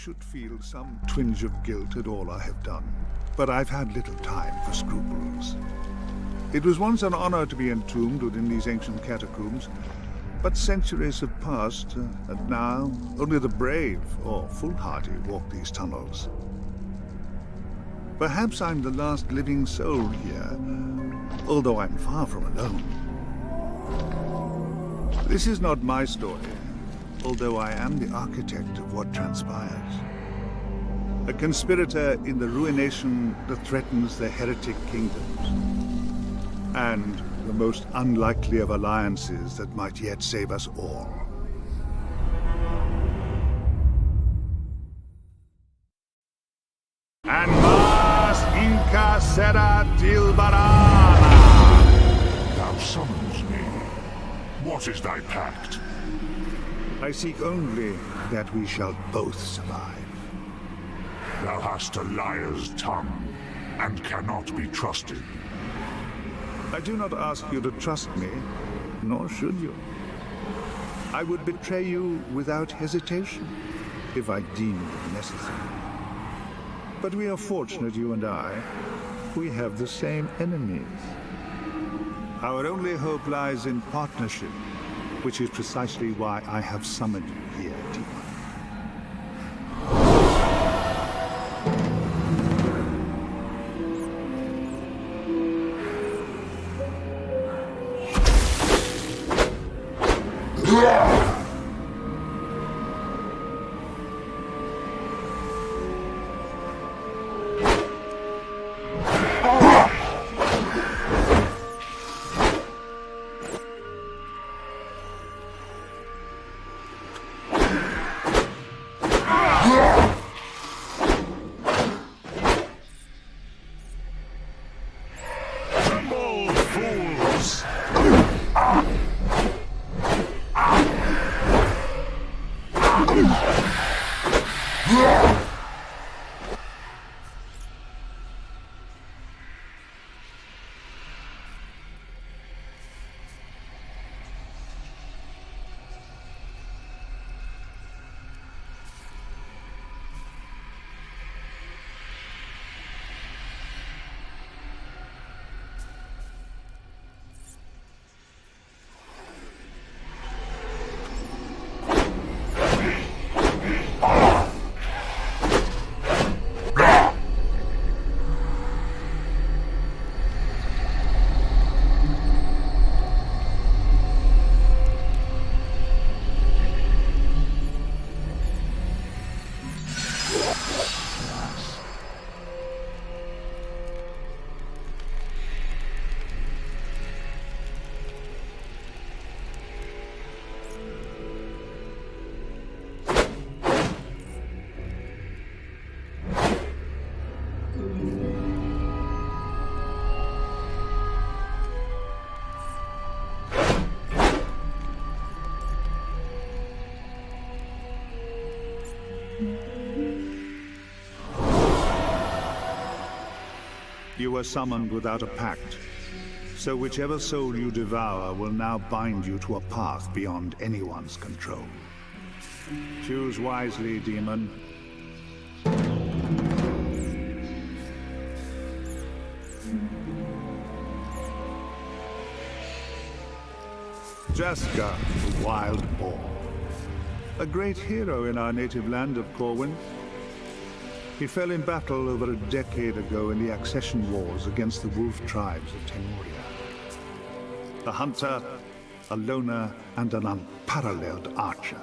should feel some twinge of guilt at all I have done, but I've had little time for scruples. It was once an honor to be entombed within these ancient catacombs, but centuries have passed, and now only the brave or foolhardy walk these tunnels. Perhaps I'm the last living soul here, although I'm far from alone. This is not my story, although I am the architect of what transpires. A conspirator in the ruination that threatens the heretic kingdoms, and the most unlikely of alliances that might yet save us all. And Mas Inca Sera Dilbarana! Thou summons me. What is thy pact? I seek only that we shall both survive. Thou hast a liar's tongue, and cannot be trusted. I do not ask you to trust me, nor should you. I would betray you without hesitation, if I deemed it necessary. But we are fortunate, you and I. We have the same enemies. Our only hope lies in partnership, which is precisely why I have summoned you here, demon. You were summoned without a pact, so whichever soul you devour will now bind you to a path beyond anyone's control. Choose wisely, demon. Jaska, the wild boar. A great hero in our native land of Corwin. He fell in battle over a decade ago in the accession wars against the wolf tribes of Temuria. A hunter, a loner, and an unparalleled archer.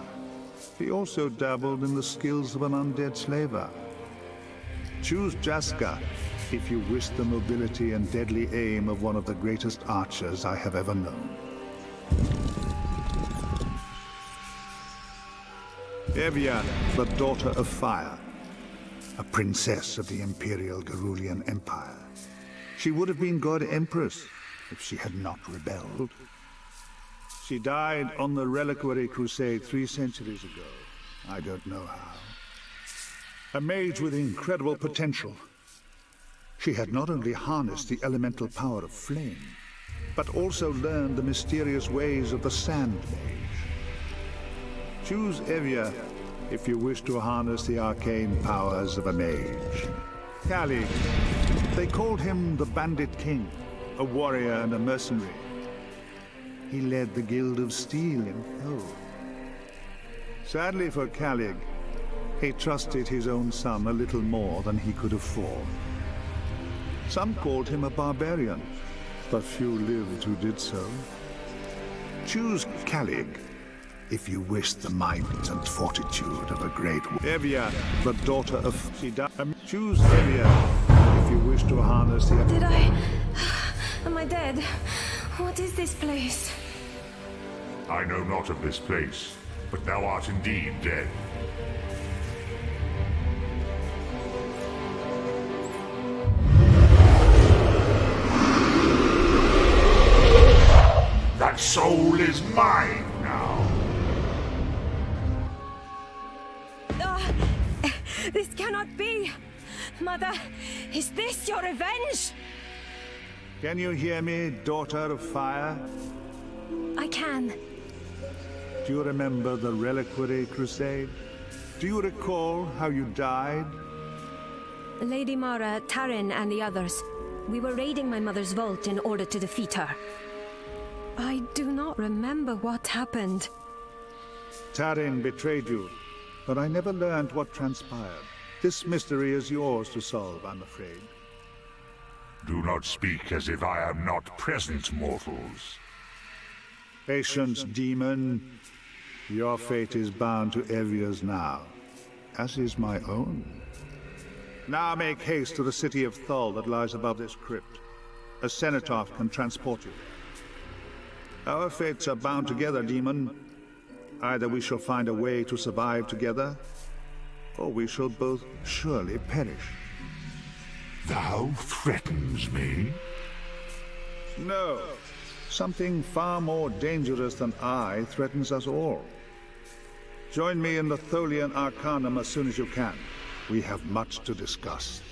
He also dabbled in the skills of an undead slaver. Choose Jaska if you wish the mobility and deadly aim of one of the greatest archers I have ever known. Evia, the daughter of fire. A princess of the Imperial Gerulian Empire. She would have been God Empress if she had not rebelled. She died on the Reliquary Crusade 3 centuries ago. I don't know how. A mage with incredible potential. She had not only harnessed the elemental power of flame, but also learned the mysterious ways of the Sand Mage. Choose Evia if you wish to harness the arcane powers of a mage. Calig. They called him the Bandit King, a warrior and a mercenary. He led the Guild of Steel in Thal. Sadly for Calig, he trusted his own son a little more than he could afford. Some called him a barbarian, but few lived who did so. Choose Calig, if you wish the might and fortitude of a great Evia, the daughter of Sida. Choose Evia, if you wish to harness the... Did I... Am I dead? What is this place? I know not of this place, but thou art indeed dead. That soul is mine now. This cannot be! Mother, is this your revenge? Can you hear me, daughter of fire? I can. Do you remember the Reliquary Crusade? Do you recall how you died? Lady Mara, Tarin, and the others. We were raiding my mother's vault in order to defeat her. I do not remember what happened. Tarin betrayed you, but I never learned what transpired. This mystery is yours to solve, I'm afraid. Do not speak as if I am not present, mortals. Patience, demon. Your fate is bound to Evia's now, as is my own. Now make haste to the city of Thal that lies above this crypt. A cenotaph can transport you. Our fates are bound together, demon. Either we shall find a way to survive together, or we shall both surely perish. Thou threatens me? No. Something far more dangerous than I threatens us all. Join me in the Tholian Arcanum as soon as you can. We have much to discuss.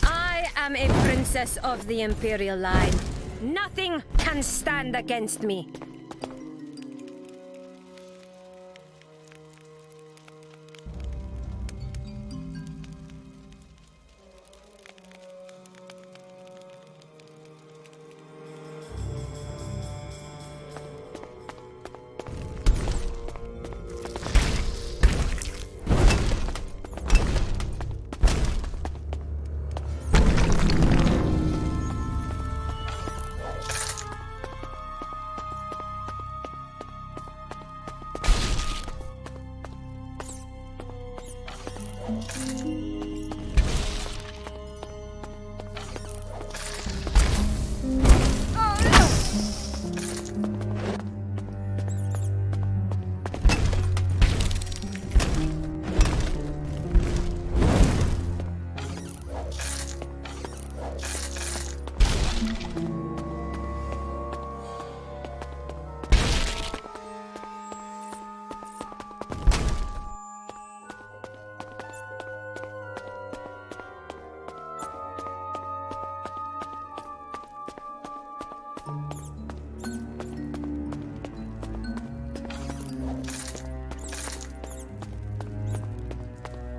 I am a princess of the Imperial line. Nothing can stand against me.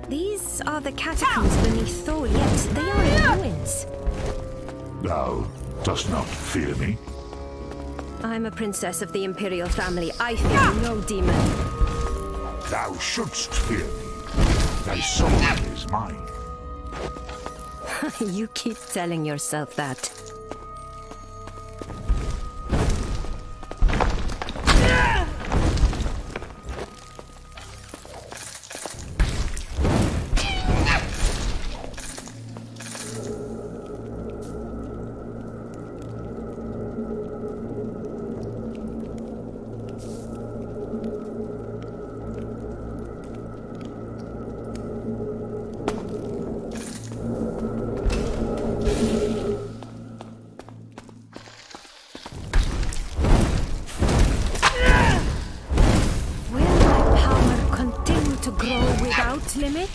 These are the catacombs beneath Thal, yet they are in ruins. Thou dost not fear me? I'm a princess of the Imperial family. I fear no demon. Thou shouldst fear me. Thy soul is mine. You keep telling yourself that. continue to grow without limit?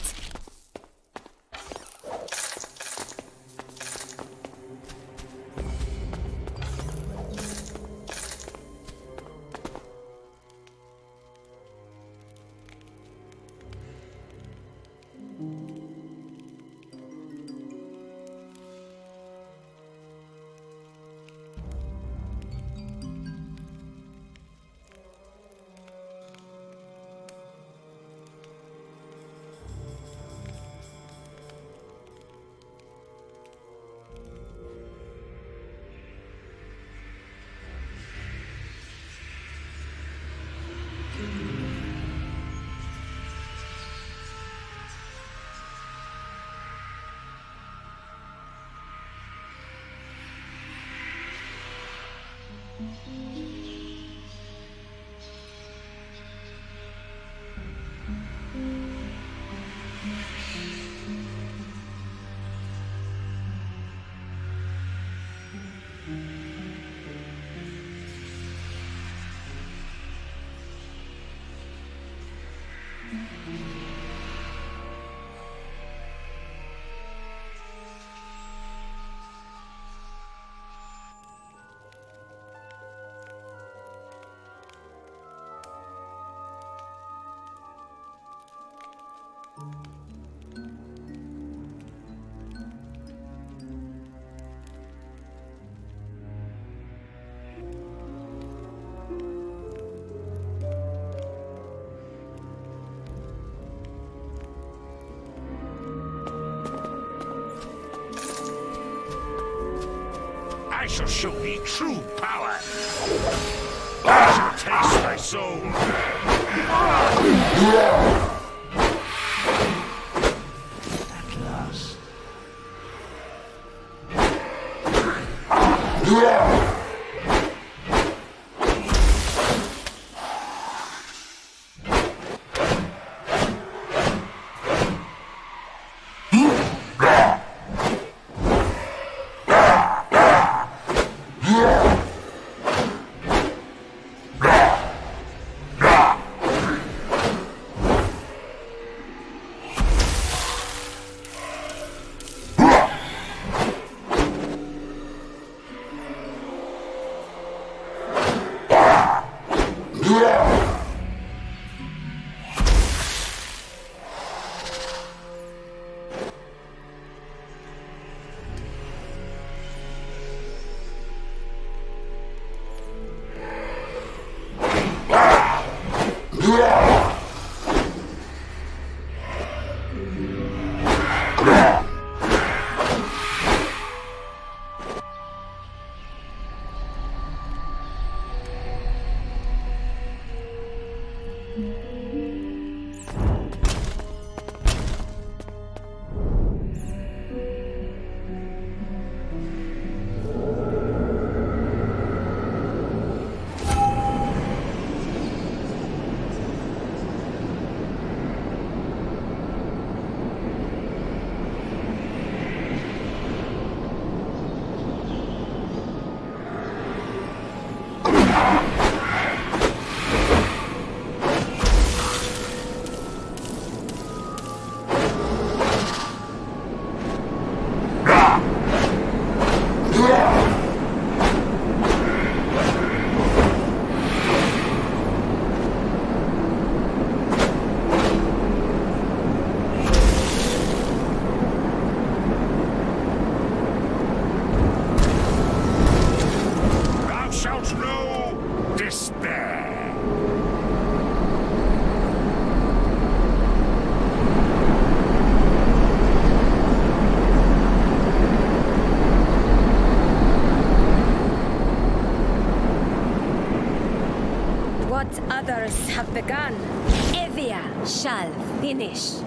I shall show thee true power. I shall taste thy soul. At last. Others have begun. Evia shall finish.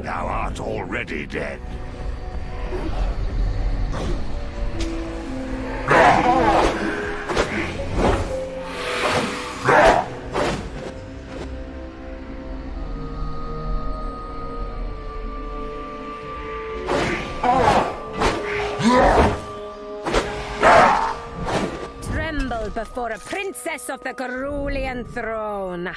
Thou art already dead. Tremble before a princess of the Cerulean throne.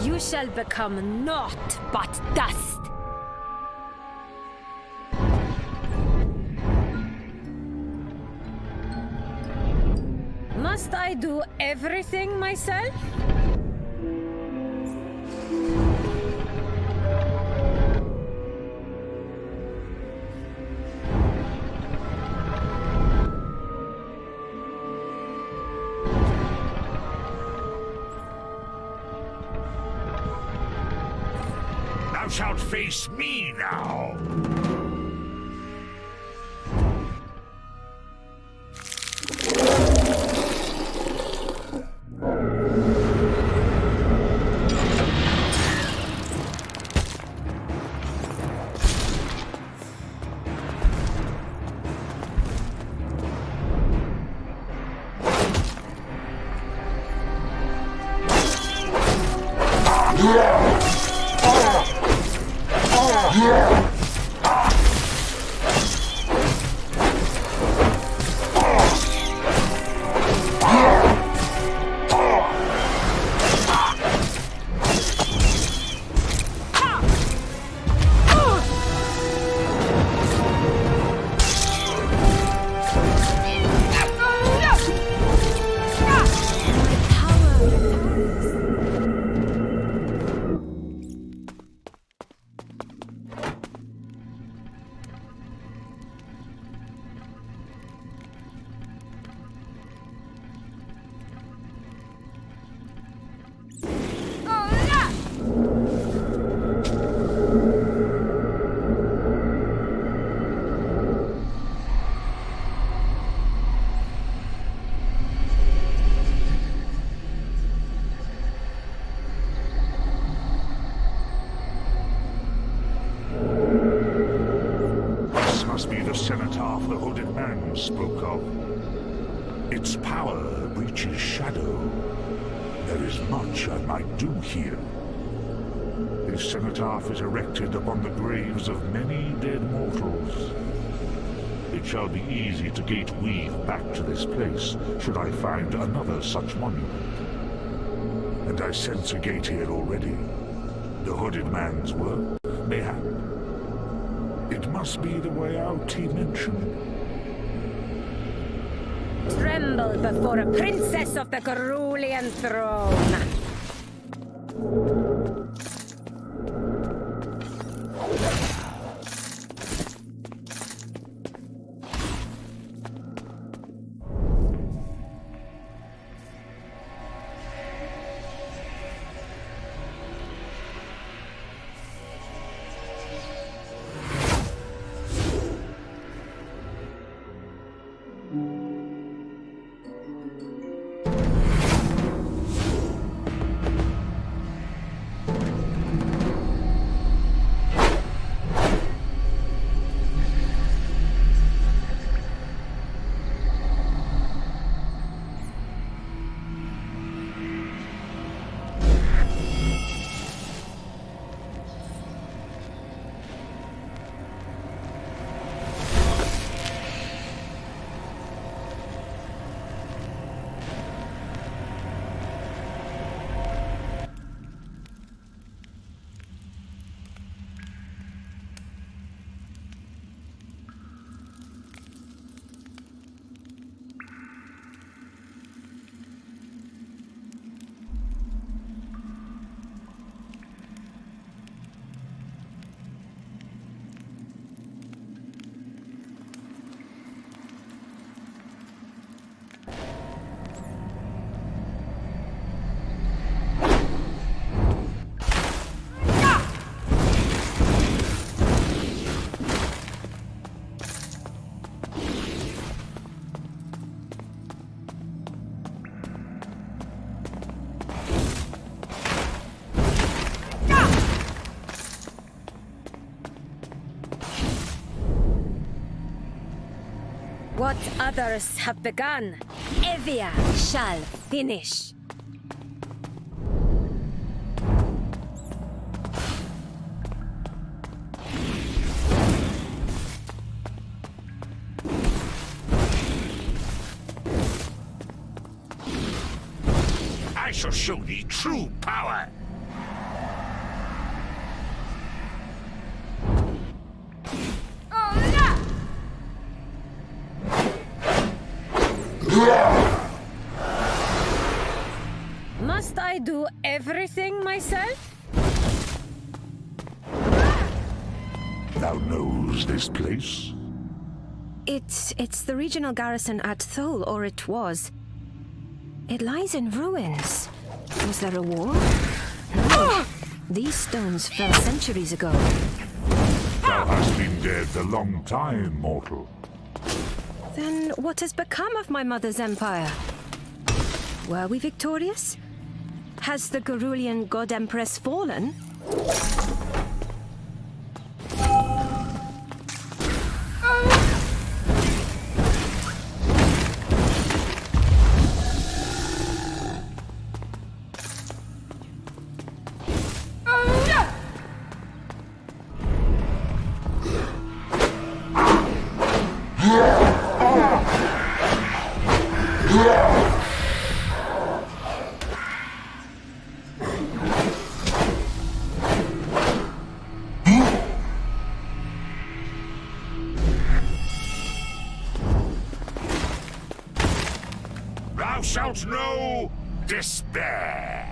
You shall become naught but dust. Must I do everything myself? Thou shalt face me now! Cenotaph the Hooded Man spoke of. Its power reaches shadow. There is much I might do here. This cenotaph is erected upon the graves of many dead mortals. It shall be easy to gate-weave back to this place, should I find another such monument. And I sense a gate here already. The Hooded Man's work Mayhap. It must be the way out he mentioned. Tremble before a princess of the Cerulean throne. What others have begun, Evia shall finish. I shall show thee true power. Must I do everything myself? Thou knows this place? It's the regional garrison at Thal, or it was. It lies in ruins. Was there a war? No. These stones fell centuries ago. Thou hast been dead a long time, mortal. Then what has become of my mother's empire? Were we victorious? Has the Cerulean god empress fallen? Thou shalt know despair.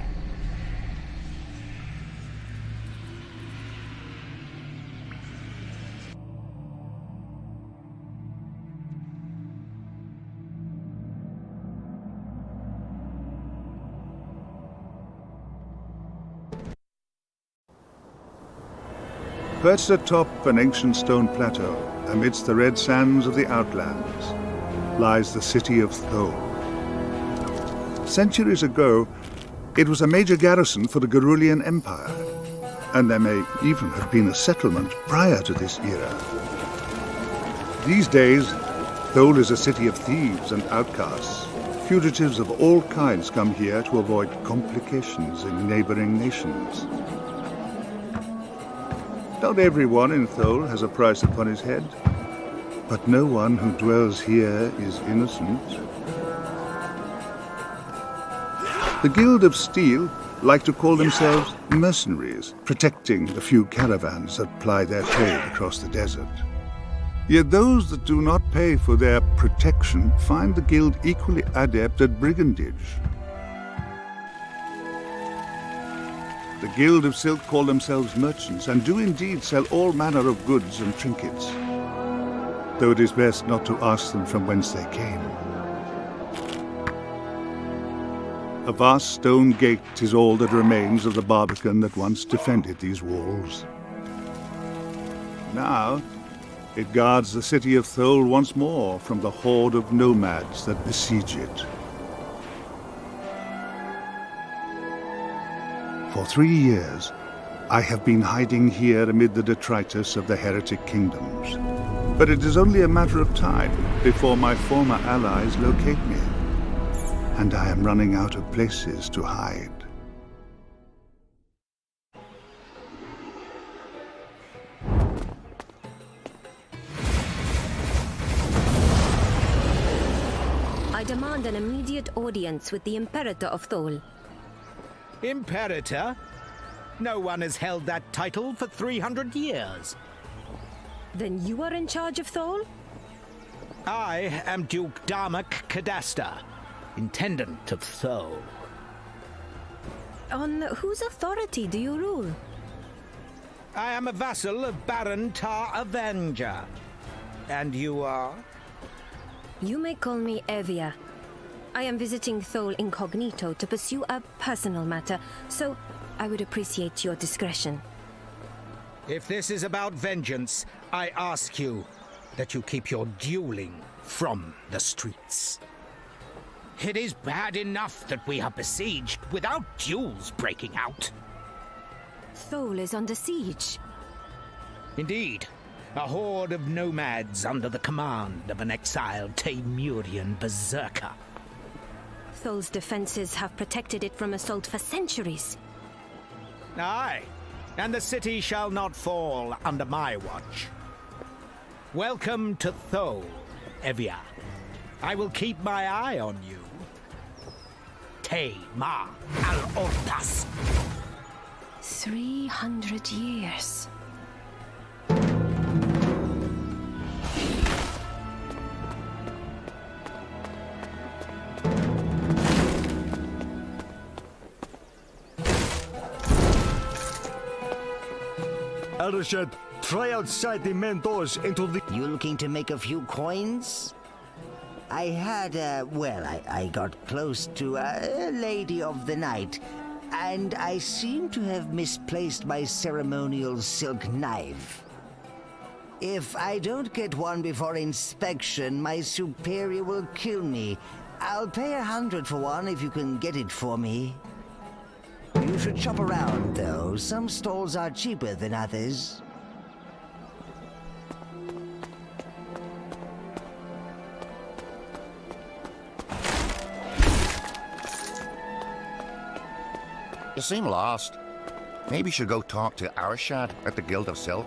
Perched atop an ancient stone plateau, amidst the red sands of the Outlands, lies the city of Thal. Centuries ago, it was a major garrison for the Cerulean Empire, and there may even have been a settlement prior to this era. These days, Thal is a city of thieves and outcasts. Fugitives of all kinds come here to avoid complications in neighboring nations. Not everyone in Thal has a price upon his head, but no one who dwells here is innocent. The Guild of Steel like to call themselves mercenaries, protecting the few caravans that ply their trade across the desert. Yet those that do not pay for their protection find the guild equally adept at brigandage. The Guild of Silk call themselves merchants and do indeed sell all manner of goods and trinkets, though it is best not to ask them from whence they came. A vast stone gate is all that remains of the barbican that once defended these walls. Now, it guards the city of Thal once more from the horde of nomads that besiege it. For 3 years, I have been hiding here amid the detritus of the heretic kingdoms. But it is only a matter of time before my former allies locate me. And I am running out of places to hide. I demand an immediate audience with the Imperator of Thal. Imperator? No one has held that title for 300 years. Then you are in charge of Thal? I am Duke Darmok Cadasta, Intendant of Thal. On whose authority do you rule? I am a vassal of Baron Tar Avenger. And you are? You may call me Evia. I am visiting Thal incognito to pursue a personal matter, so I would appreciate your discretion. If this is about vengeance, I ask you that you keep your dueling from the streets. It is bad enough that we are besieged without duels breaking out. Thal is under siege. Indeed, a horde of nomads under the command of an exiled Taimurian berserker. Thal's defenses have protected it from assault for centuries. Aye, and the city shall not fall under my watch. Welcome to Thal, Evia. I will keep my eye on you. Te Ma Al-Ortas. 300 years. Arshad, try outside the main doors into the... You looking to make a few coins? I had, I got close to a lady of the night, and I seem to have misplaced my ceremonial silk knife. If I don't get one before inspection, my superior will kill me. I'll pay 100 for one if you can get it for me. You should shop around, though. Some stalls are cheaper than others. You seem lost. Maybe you should go talk to Arshad at the Guild of Silk.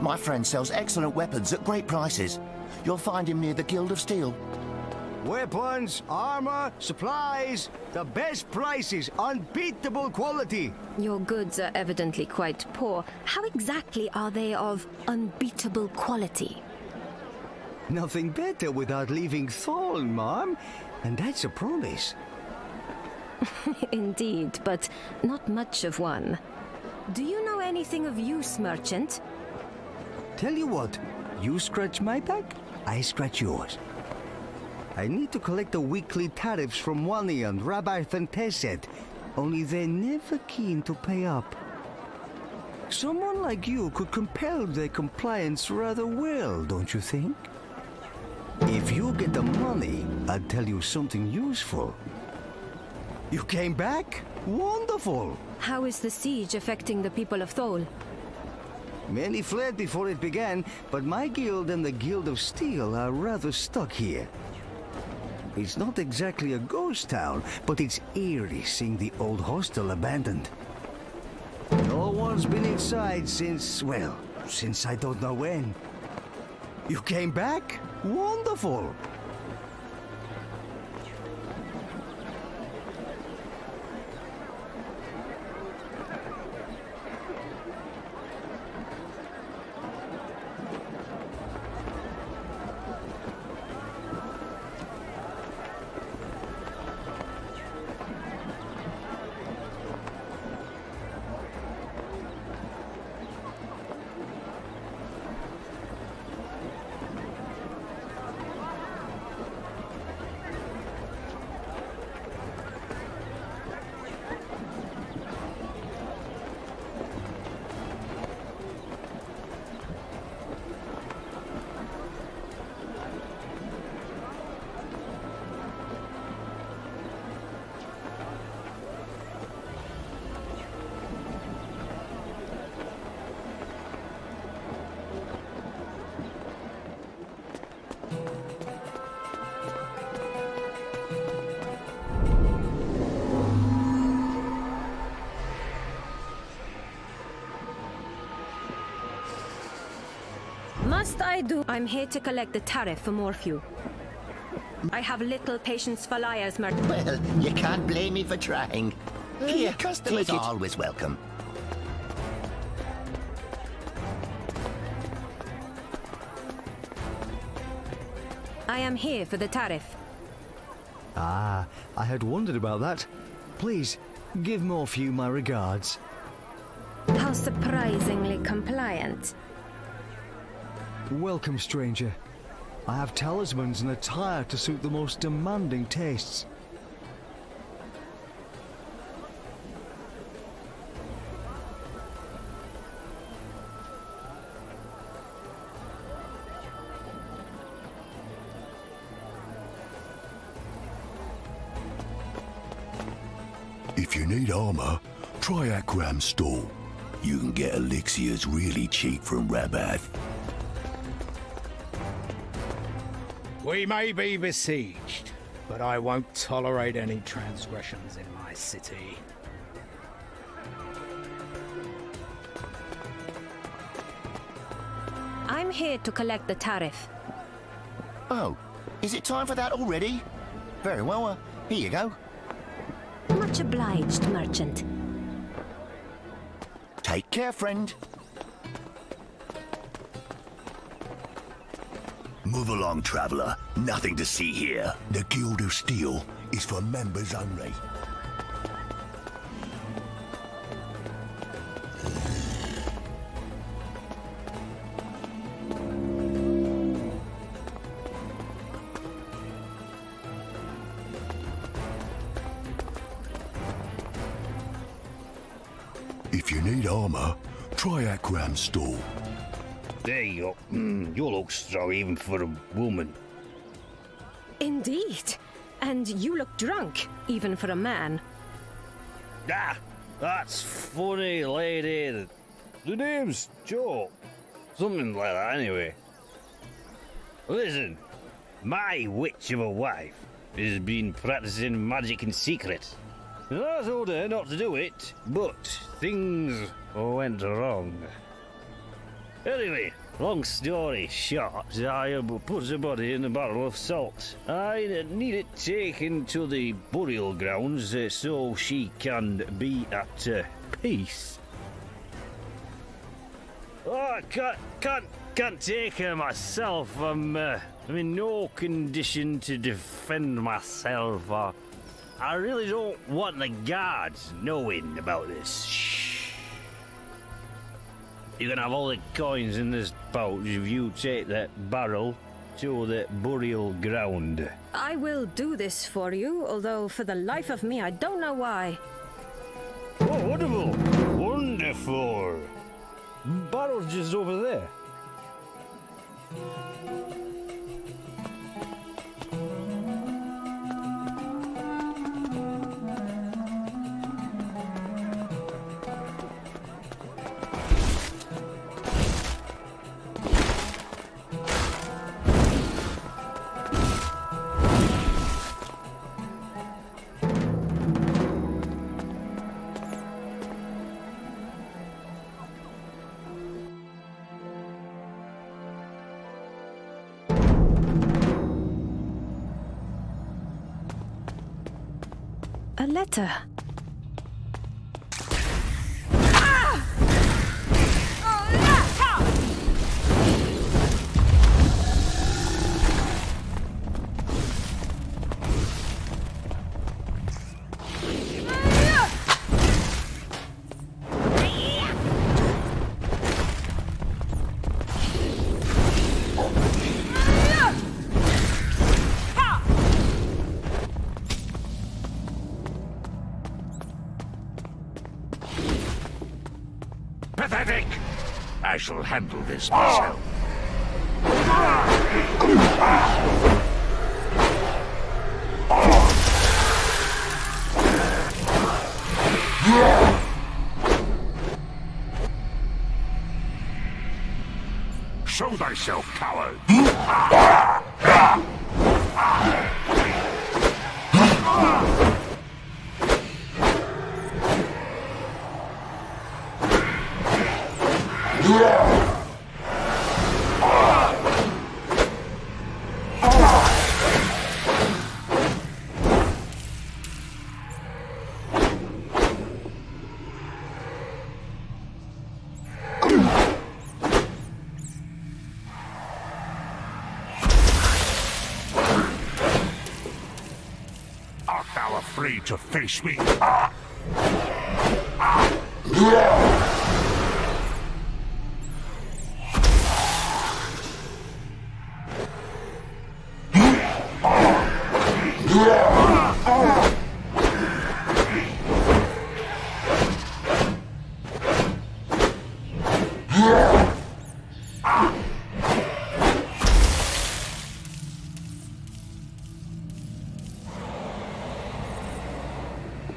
My friend sells excellent weapons at great prices. You'll find him near the Guild of Steel. Weapons, armor, supplies, the best prices, unbeatable quality. Your goods are evidently quite poor. How exactly are they of unbeatable quality? Nothing better without leaving Thal, Mom. And that's a promise. Indeed, but not much of one. Do you know anything of use, merchant? Tell you what, you scratch my back, I scratch yours. I need to collect the weekly tariffs from Wani and Rabbi Fanteset, only they're never keen to pay up. Someone like you could compel their compliance rather well, don't you think? If you get the money, I'll tell you something useful. You came back? Wonderful! How is the siege affecting the people of Thal? Many fled before it began, but my guild and the Guild of Steel are rather stuck here. It's not exactly a ghost town, but it's eerie seeing the old hostel abandoned. No one's been inside since, well, since I don't know when. You came back? Wonderful! must I do? I'm here to collect the tariff for more fuel. I have little patience for liars, merchant. Well, you can't blame me for trying. Here, customers tea's always welcome. I am here for the tariff. Ah, I had wondered about that. Please, give Morphew my regards. How surprisingly compliant. Welcome, stranger. I have talismans and attire to suit the most demanding tastes. If you need armor, try Akram's stall. You can get elixirs really cheap from Rabath. We may be besieged, but I won't tolerate any transgressions in my city. I'm here to collect the tariff. Oh, is it time for that already? Very well, here you go. Much obliged, merchant. Take care, friend. Move along, traveler. Nothing to see here. The Guild of Steel is for members only. If you need armor, try Akram's stall. There you go. You look strong even for a woman. Indeed. And you look drunk, even for a man. Ah, that's funny, lady. The name's Joe. Something like that, anyway. Listen, my witch of a wife has been practicing magic in secret. And I told her not to do it, but things went wrong. Anyway, long story short, I put the body in a barrel of salt. I need it taken to the burial grounds so she can be at peace. Oh, I can't take her myself. I'm in no condition to defend myself. I really don't want the guards knowing about this. Shh. You can have all the coins in this pouch if you take that barrel to the burial ground. I will do this for you, although for the life of me, I don't know why. Oh, wonderful! Wonderful! Barrel's just over there. A letter. Pathetic! I shall handle this myself. Show thyself, coward! afraid to face me?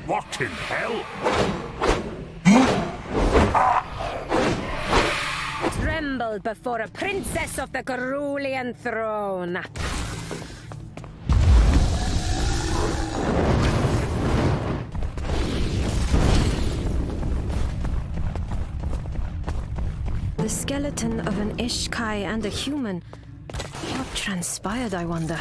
What in hell? Tremble before a princess of the Cerulean throne. The skeleton of an Ishkai and a human. What transpired, I wonder?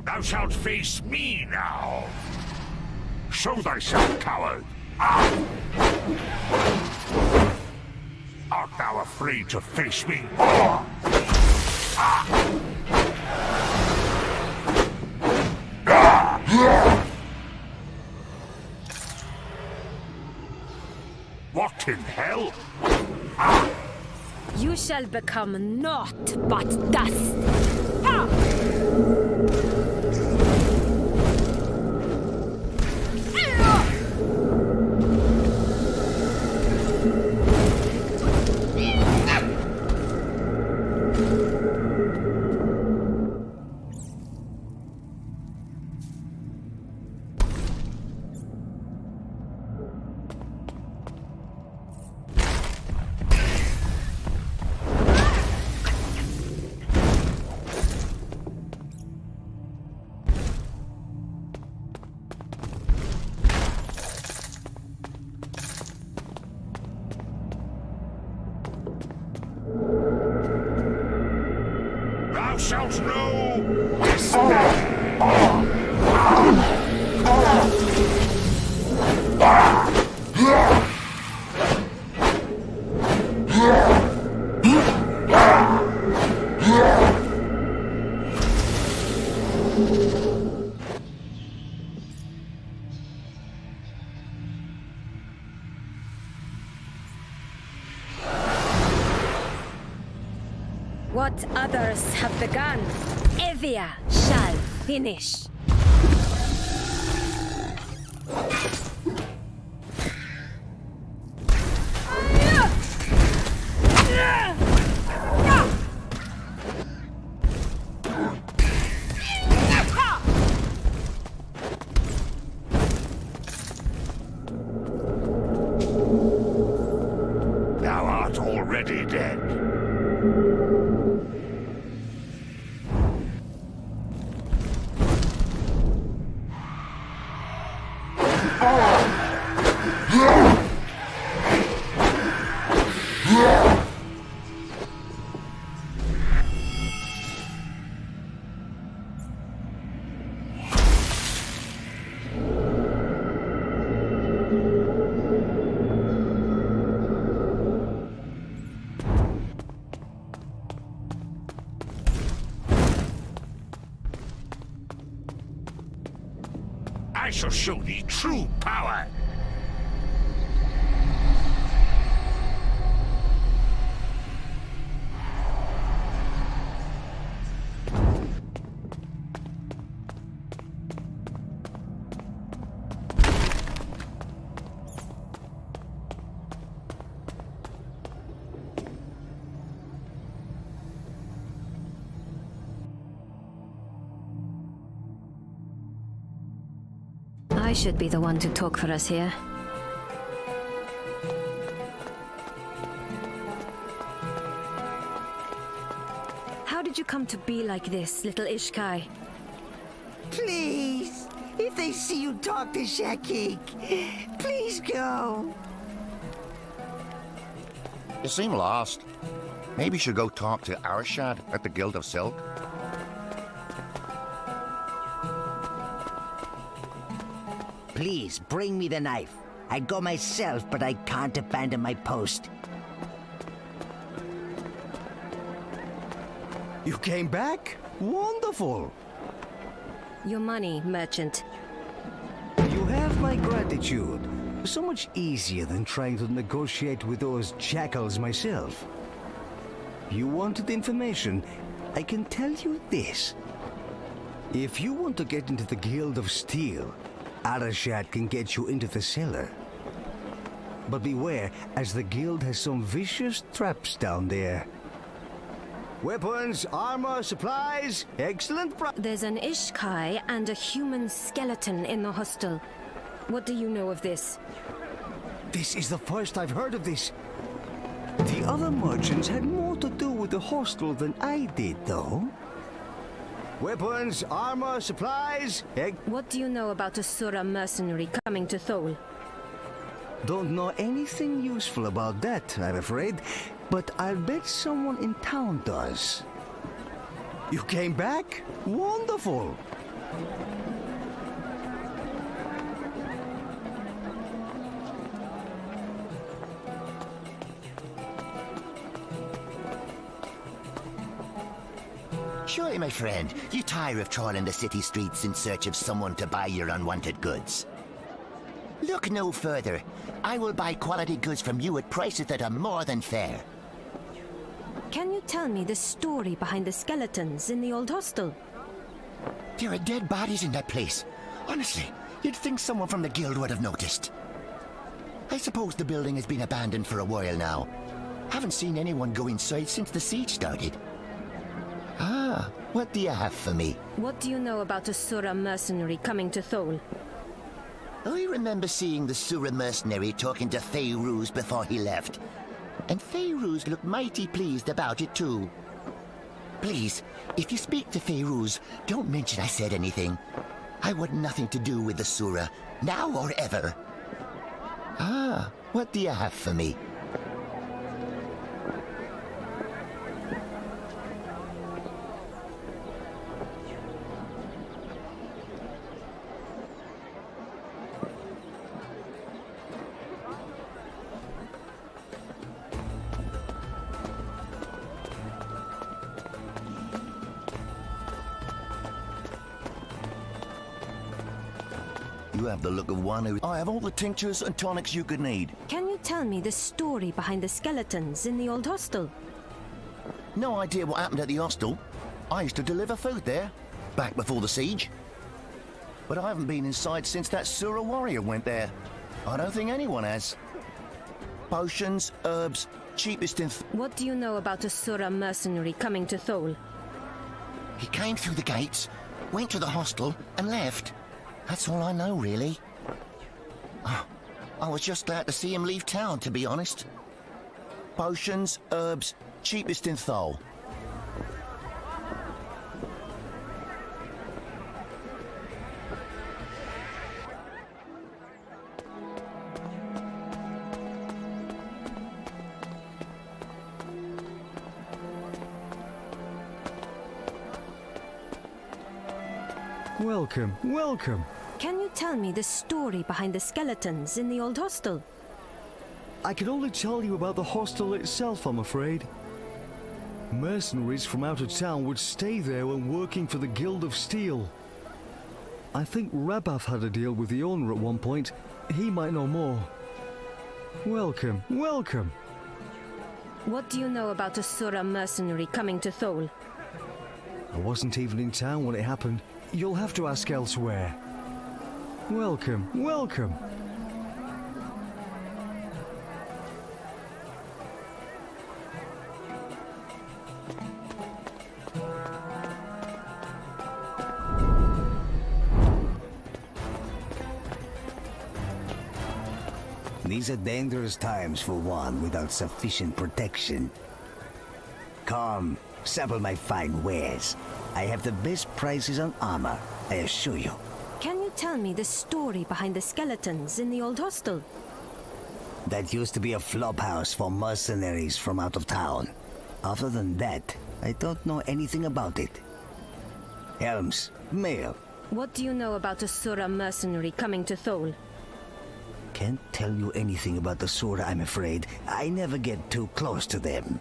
Thou shalt face me now. Show thyself, coward. Art thou afraid to face me? What in hell? You shall become naught but dust. Thou shalt know despair. What others have begun, Evia shall finish. Thou art already dead. I shall show thee true power. I should be the one to talk for us here. How did you come to be like this, little Ishkai? Please, if they see you talk to Shakik, please go. You seem lost. Maybe you should go talk to Arshad at the Guild of Silk. Please, bring me the knife. I'd go myself, but I can't abandon my post. You came back? Wonderful! Your money, merchant. You have my gratitude. So much easier than trying to negotiate with those jackals myself. You wanted information? I can tell you this. If you want to get into the Guild of Steel, Arashad can get you into the cellar. But beware, as the guild has some vicious traps down there. Weapons, armor, supplies, excellent There's an Ishkai and a human skeleton in the hostel. What do you know of this? This is the first I've heard of this. The other merchants had more to do with the hostel than I did, though. Weapons, armor, supplies, What do you know about a Sura mercenary coming to Thal? Don't know anything useful about that, I'm afraid, but I'll bet someone in town does. You came back? Wonderful! Surely, my friend, you tire of trawling the city streets in search of someone to buy your unwanted goods. Look no further. I will buy quality goods from you at prices that are more than fair. Can you tell me the story behind the skeletons in the old hostel? There are dead bodies in that place. Honestly, you'd think someone from the guild would have noticed. I suppose the building has been abandoned for a while now. Haven't seen anyone go inside since the siege started. Ah, what do you have for me? What do you know about a Sura mercenary coming to Thal? I remember seeing the Sura mercenary talking to Fayruz before he left. And Fayruz looked mighty pleased about it too. Please, if you speak to Fayruz, don't mention I said anything. I want nothing to do with the Sura, now or ever. Ah, what do you have for me? You have the look of one who... I have all the tinctures and tonics you could need. Can you tell me the story behind the skeletons in the old hostel? No idea what happened at the hostel. I used to deliver food there, back before the siege. But I haven't been inside since that Sura warrior went there. I don't think anyone has. Potions, herbs, cheapest in... What do you know about a Sura mercenary coming to Thal? He came through the gates, went to the hostel, and left. That's all I know, really. Oh, I was just glad to see him leave town, to be honest. Potions, herbs, cheapest in Thal. Welcome, welcome. Can you tell me the story behind the skeletons in the old hostel? I can only tell you about the hostel itself, I'm afraid. Mercenaries from out of town would stay there when working for the Guild of Steel. I think Rabath had a deal with the owner at one point. He might know more. Welcome, welcome. What do you know about a Sura mercenary coming to Thal? I wasn't even in town when it happened. You'll have to ask elsewhere. Welcome, welcome. These are dangerous times for one without sufficient protection. Come, sample my fine wares. I have the best prices on armor, I assure you. Can you tell me the story behind the skeletons in the old hostel? That used to be a flophouse for mercenaries from out of town. Other than that, I don't know anything about it. Helms, mail. What do you know about a Sura mercenary coming to Thal? Can't tell you anything about the Sura, I'm afraid. I never get too close to them.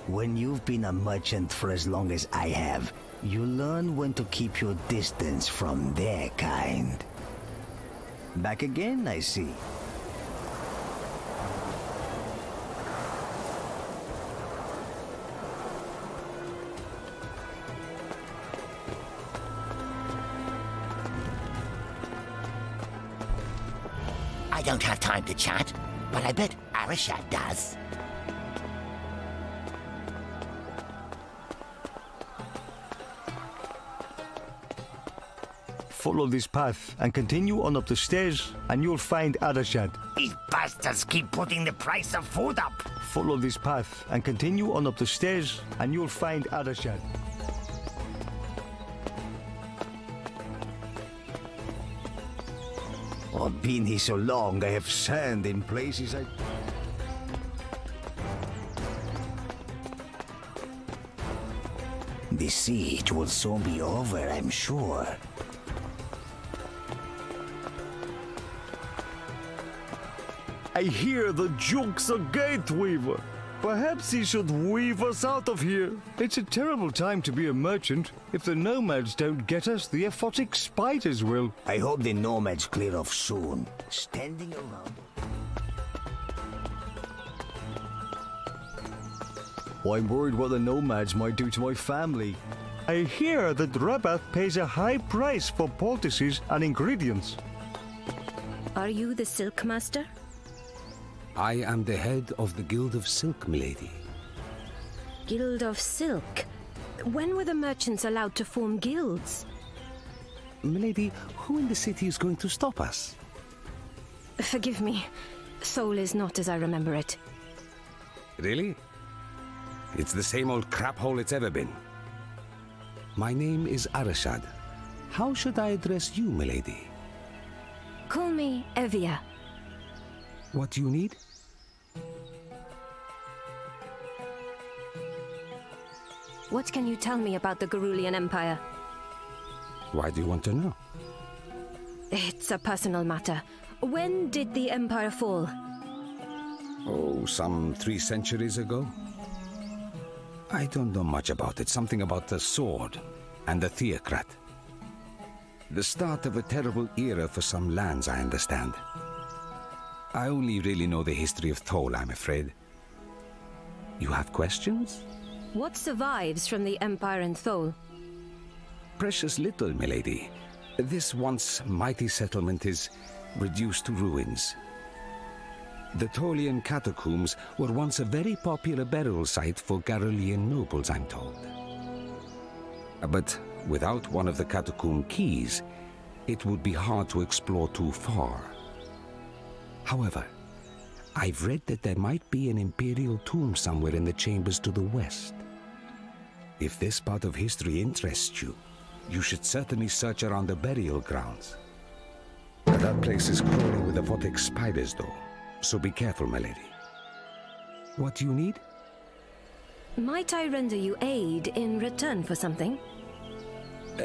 When you've been a merchant for as long as I have, you learn when to keep your distance from their kind. Back again, I see. I don't have time to chat, but I bet Arashad does. Follow this path and continue on up the stairs and you'll find Arashad. These bastards keep putting the price of food up. Follow this path and continue on up the stairs and you'll find Arashad. Oh, been here so long, I have sand in places I... The siege will soon be over, I'm sure. I hear the Juke's a gateweaver. Perhaps he should weave us out of here. It's a terrible time to be a merchant. If the nomads don't get us, the aphotic spiders will. I hope the nomads clear off soon. Standing around... I'm worried what the nomads might do to my family. I hear that Rabath pays a high price for poultices and ingredients. Are you the Silk Master? I am the head of the Guild of Silk, milady. Guild of Silk? When were the merchants allowed to form guilds? Milady, who in the city is going to stop us? Forgive me. Thal is not as I remember it. Really? It's the same old crap hole it's ever been. My name is Arashad. How should I address you, milady? Call me Evia. What do you need? What can you tell me about the Garulian Empire? Why do you want to know? It's a personal matter. When did the Empire fall? Oh, some 3 centuries ago? I don't know much about it. Something about the sword and the theocrat. The start of a terrible era for some lands, I understand. I only really know the history of Thal, I'm afraid. You have questions? What survives from the Empire in Thal? Precious little, milady. This once mighty settlement is reduced to ruins. The Tholian catacombs were once a very popular burial site for Garulian nobles, I'm told. But without one of the catacomb keys, it would be hard to explore too far. However, I've read that there might be an imperial tomb somewhere in the chambers to the west. If this part of history interests you, you should certainly search around the burial grounds. That place is crawling with aphotic spiders, though, so be careful, my lady. What do you need? Might I render you aid in return for something?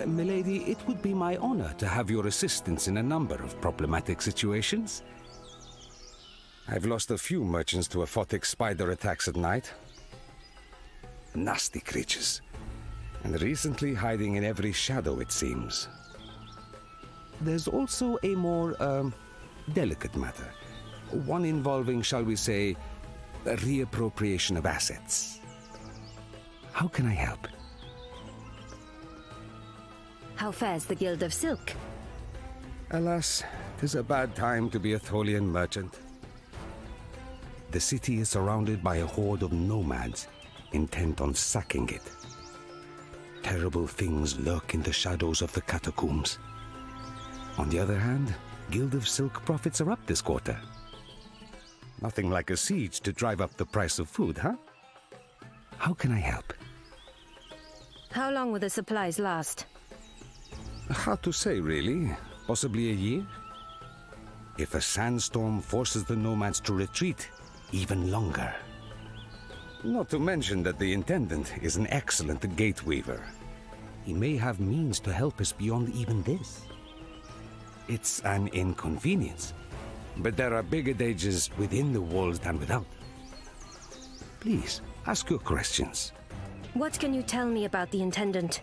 Milady, it would be my honor to have your assistance in a number of problematic situations. I've lost a few merchants to aphotic spider attacks at night. Nasty creatures. And recently hiding in every shadow, it seems. There's also a more, delicate matter. One involving, shall we say, a reappropriation of assets. How can I help? How fares the Guild of Silk? Alas, 'tis a bad time to be a Tholian merchant. The city is surrounded by a horde of nomads, intent on sacking it. Terrible things lurk in the shadows of the catacombs. On the other hand, Guild of Silk profits are up this quarter. Nothing like a siege to drive up the price of food, huh? How can I help? How long will the supplies last? Hard to say, really. Possibly a year. If a sandstorm forces the nomads to retreat, even longer. Not to mention that the Intendant is an excellent gate weaver. He may have means to help us beyond even this. It's an inconvenience, but there are bigger dangers within the walls than without. Please, ask your questions. What can you tell me about the Intendant?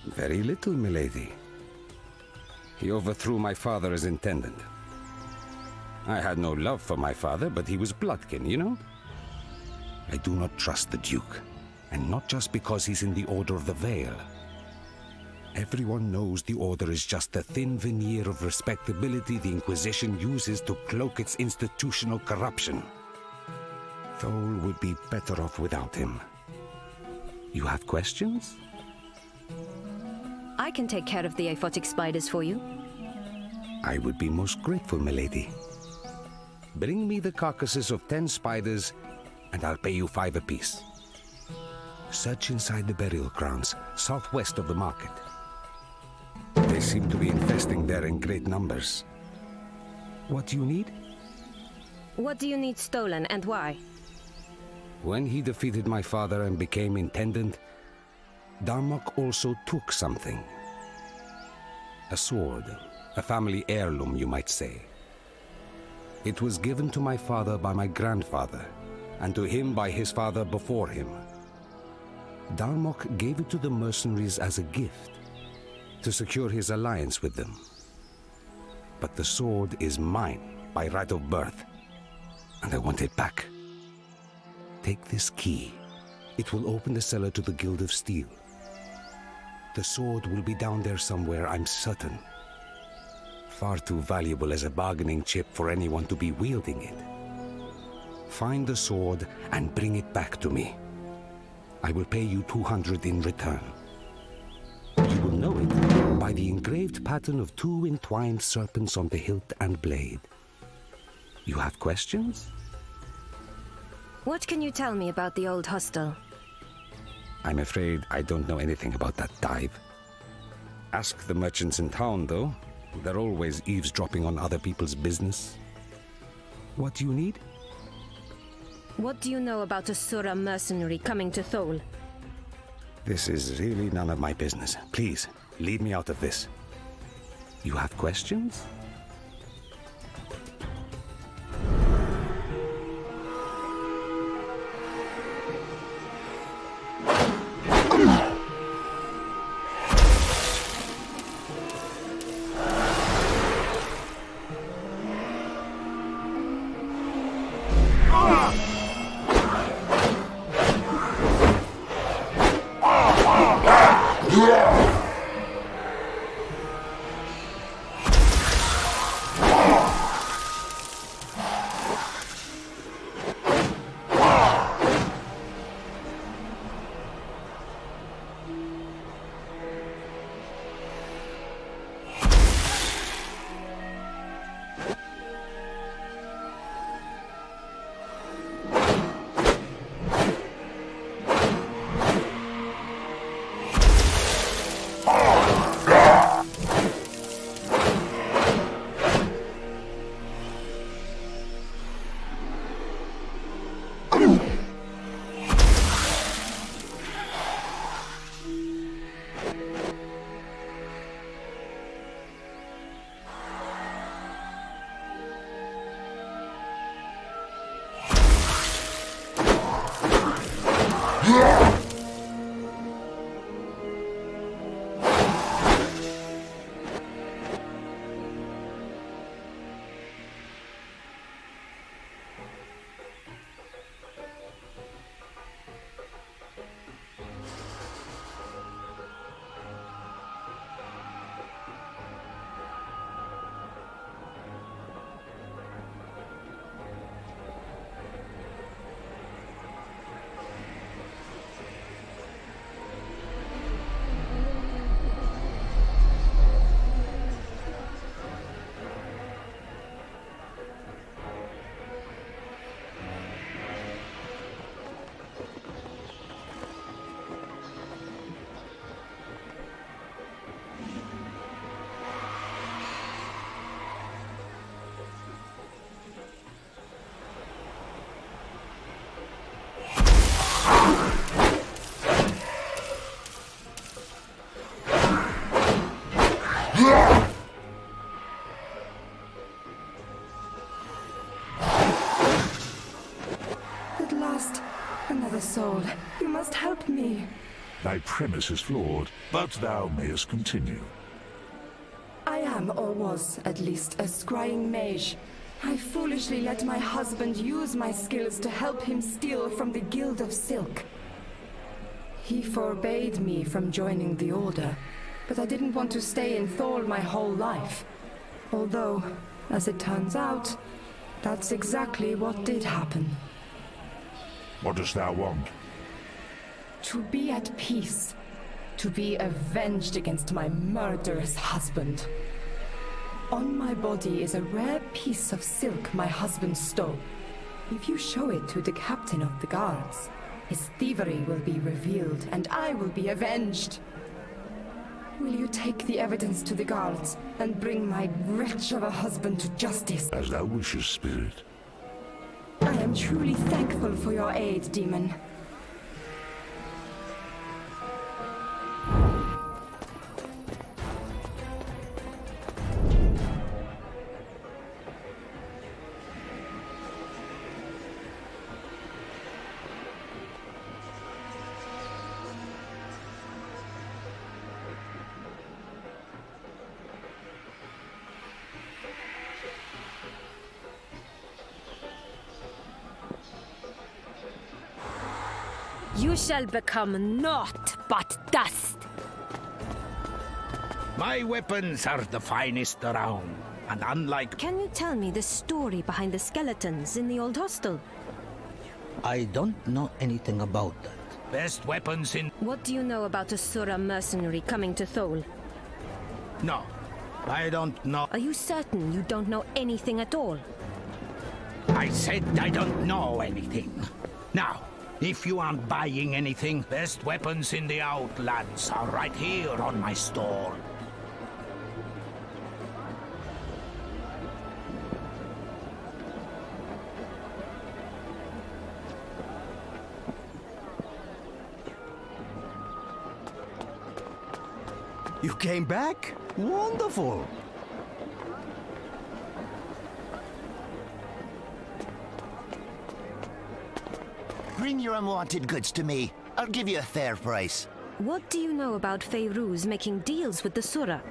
Very little, milady. He overthrew my father as Intendant. I had no love for my father, but he was bloodkin, you know? I do not trust the Duke, and not just because he's in the Order of the Veil. Everyone knows the Order is just the thin veneer of respectability the Inquisition uses to cloak its institutional corruption. Thal would be better off without him. You have questions? I can take care of the aphotic spiders for you. I would be most grateful, milady. Bring me the carcasses of 10 spiders, and I'll pay you 5 apiece. Search inside the burial grounds, southwest of the market. They seem to be infesting there in great numbers. What do you need? What do you need stolen, and why? When he defeated my father and became Intendant, Darmok also took something. A sword, a family heirloom, you might say. It was given to my father by my grandfather, and to him by his father before him. Darmok gave it to the mercenaries as a gift, to secure his alliance with them. But the sword is mine by right of birth, and I want it back. Take this key. It will open the cellar to the Guild of Steel. The sword will be down there somewhere, I'm certain. Far too valuable as a bargaining chip for anyone to be wielding it. Find the sword and bring it back to me. I will pay you 200 in return. You will know it by the engraved pattern of 2 entwined serpents on the hilt and blade. You have questions? What can you tell me about the old hostel? I'm afraid I don't know anything about that dive. Ask the merchants in town, though. They're always eavesdropping on other people's business. What do you need? What do you know about a Sura mercenary coming to Thal? This is really none of my business. Please, leave me out of this. You have questions? Mother Soul, you must help me. Thy premise is flawed, but thou mayest continue. I am, or was, at least, a scrying mage. I foolishly let my husband use my skills to help him steal from the Guild of Silk. He forbade me from joining the Order, but I didn't want to stay in Thal my whole life. Although, as it turns out, that's exactly what did happen. What dost thou want? To be at peace. To be avenged against my murderous husband. On my body is a rare piece of silk my husband stole. If you show it to the captain of the guards, his thievery will be revealed and I will be avenged. Will you take the evidence to the guards and bring my wretch of a husband to justice? As thou wishes, spirit. I am truly thankful for your aid, demon. You shall become naught but dust. My weapons are the finest around, and unlike... Can you tell me the story behind the skeletons in the old hostel? I don't know anything about that. Best weapons in... What do you know about a Sura mercenary coming to Thal? No, I don't know. Are you certain you don't know anything at all? I said I don't know anything. Now, if you aren't buying anything, best weapons in the Outlands are right here on my stall. You came back? Wonderful! Bring your unwanted goods to me. I'll give you a fair price. What do you know about Fairuz making deals with the Sura?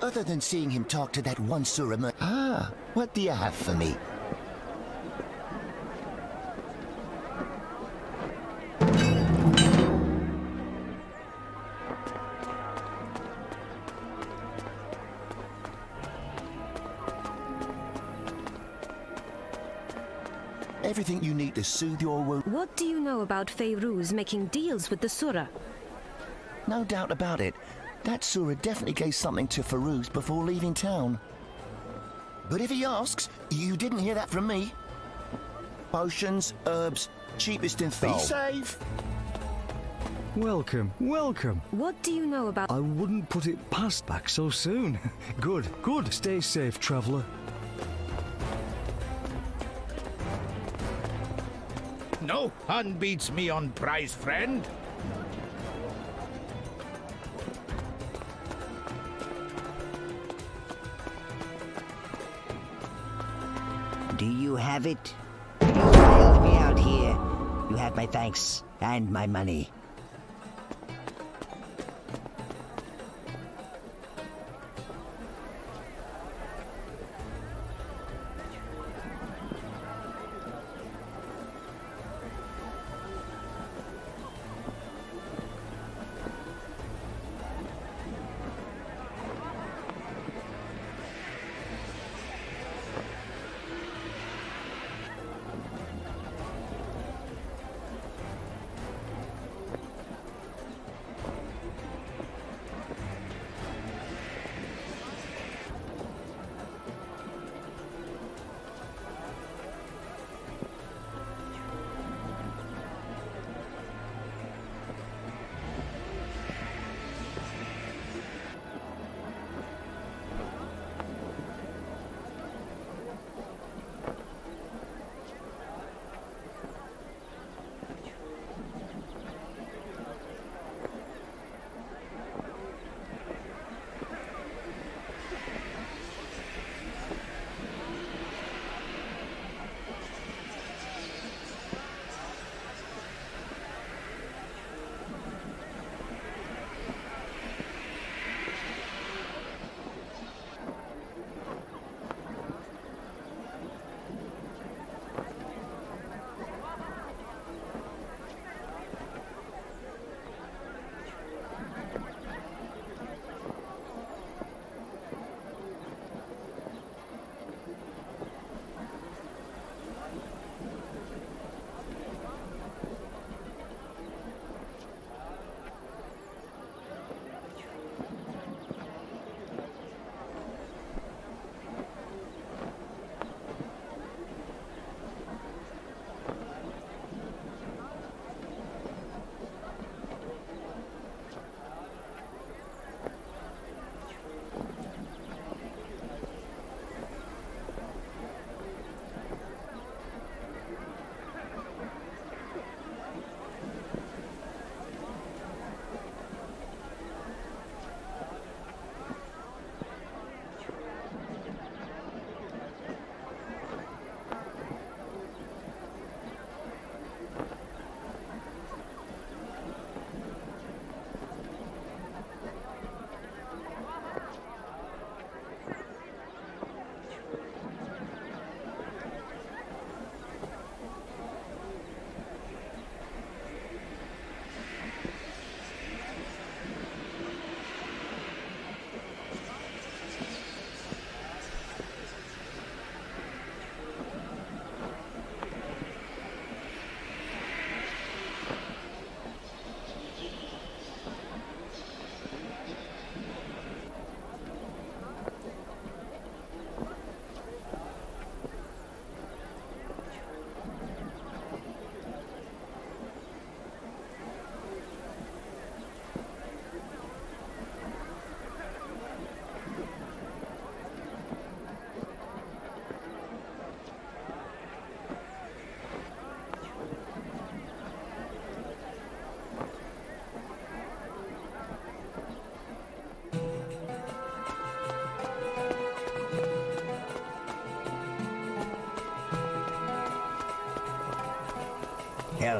Other than seeing him talk to that one Sura what do you have for me? Everything you need to soothe your wound. What do you know about Fairuz making deals with the Sura? No doubt about it. That Sura definitely gave something to Fairuz before leaving town. But if he asks, you didn't hear that from me. Potions, herbs, cheapest in Thal. Be safe! Welcome, welcome. What do you know about... I wouldn't put it past back so soon. Good, good. Stay safe, traveller. No one beats me on price, friend. Do you have it? You helped me out here. You have my thanks and my money.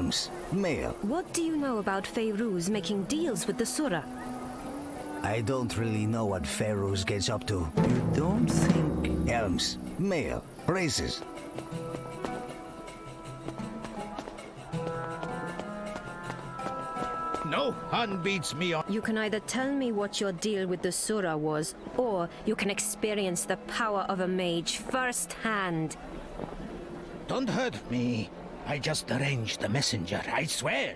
Elms, male. What do you know about Faeruz making deals with the Surah? I don't really know what Faeruz gets up to. You don't think Elms, male, races. No one beats me on. You can either tell me what your deal with the Surah was, or you can experience the power of a mage firsthand. Don't hurt me. I just arranged the messenger, I swear.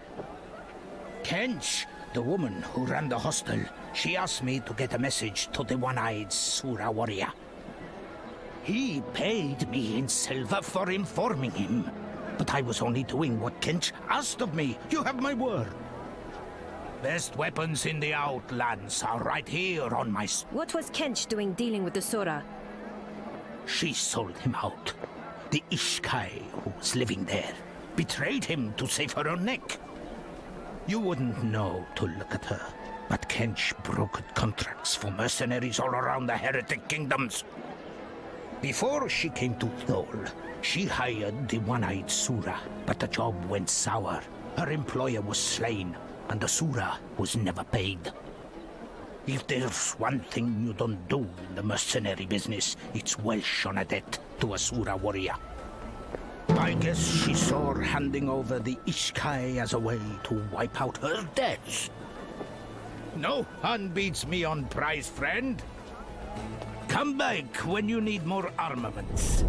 Kench, the woman who ran the hostel, she asked me to get a message to the one-eyed Surah warrior. He paid me in silver for informing him. But I was only doing what Kench asked of me. You have my word. Best weapons in the Outlands are right here on my... What was Kench doing dealing with the Surah? She sold him out. The Ishkai, who was living there, betrayed him to save her own neck. You wouldn't know to look at her, but Kench brokered contracts for mercenaries all around the heretic kingdoms. Before she came to Thal, she hired the one-eyed Surah, but the job went sour. Her employer was slain, and the Surah was never paid. If there's one thing you don't do in the mercenary business, it's welsh on a debt to a Surah warrior. I guess she saw handing over the Ishkai as a way to wipe out her debts. No one beats me on price, friend. Come back when you need more armaments.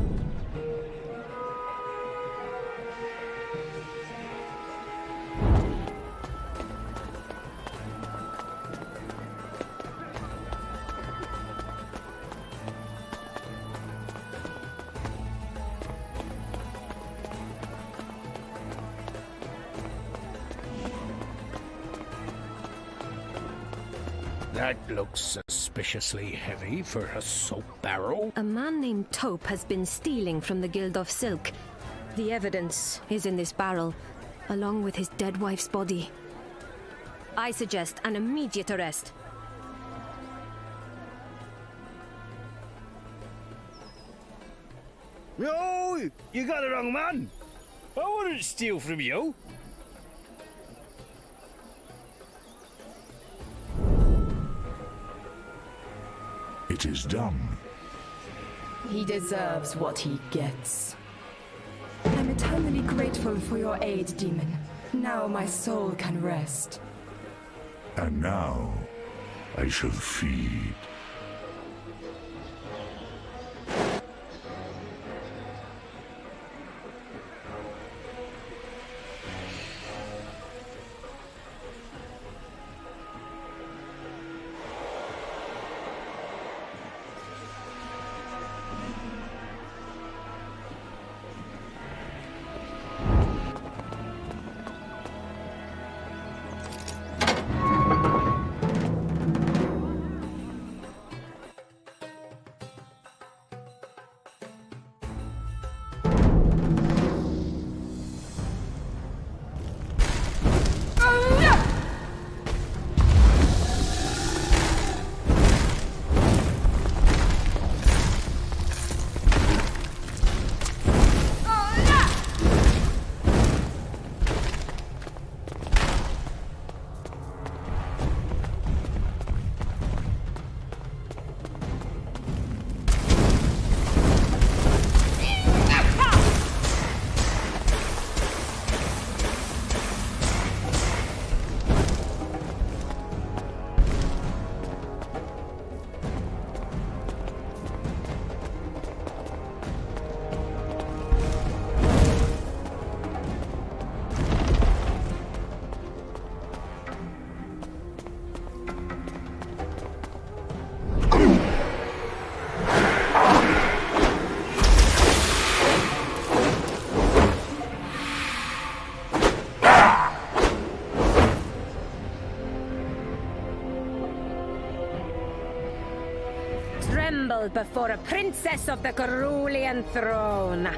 That looks suspiciously heavy for a soap barrel. A man named Taupe has been stealing from the Guild of Silk. The evidence is in this barrel, along with his dead wife's body. I suggest an immediate arrest. No, you got the wrong man. I wouldn't steal from you. It is done. He deserves what he gets. I'm eternally grateful for your aid, demon. Now my soul can rest. And now, I shall feed. Tremble before a princess of the Cerulean throne.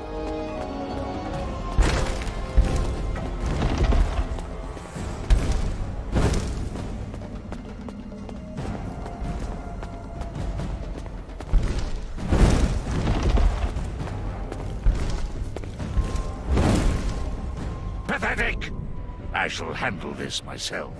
Pathetic! I shall handle this myself.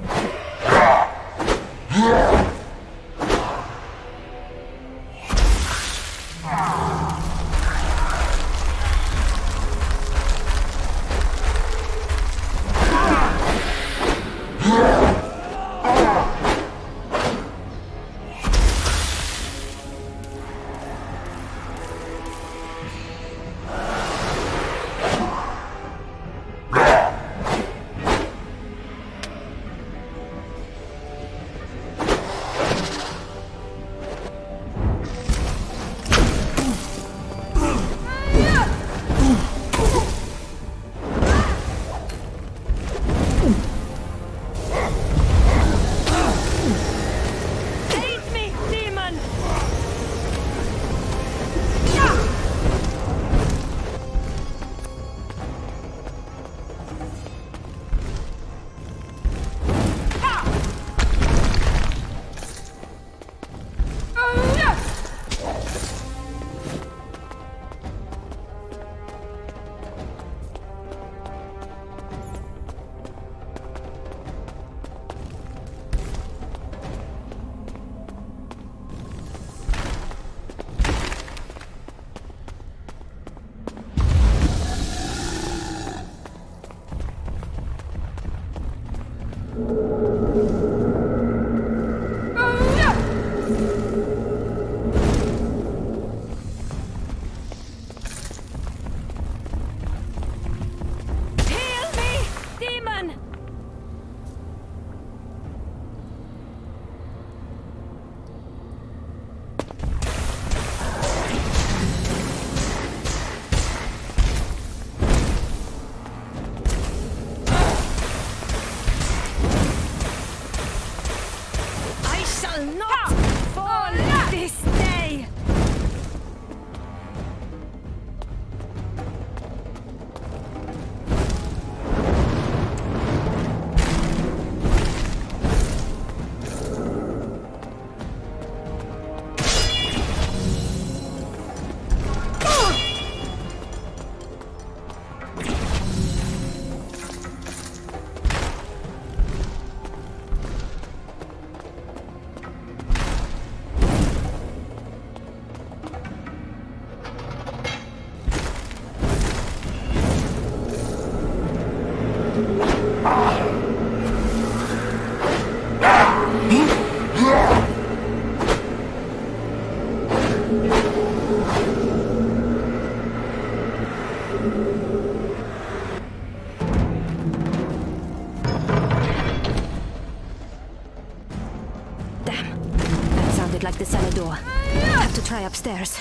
Like the cellar door. Have to try upstairs.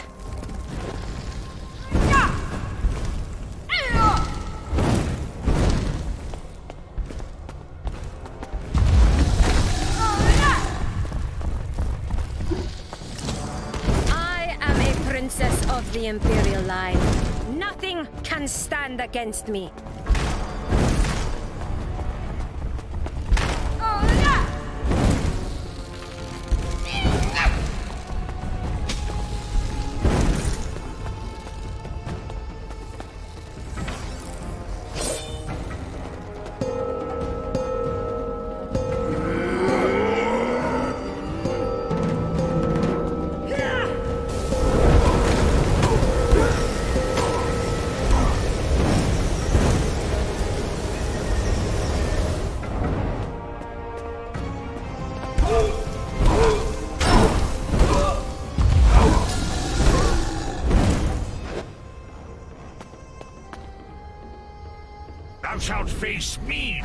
I am a princess of the Imperial line. Nothing can stand against me. Thou shalt face me!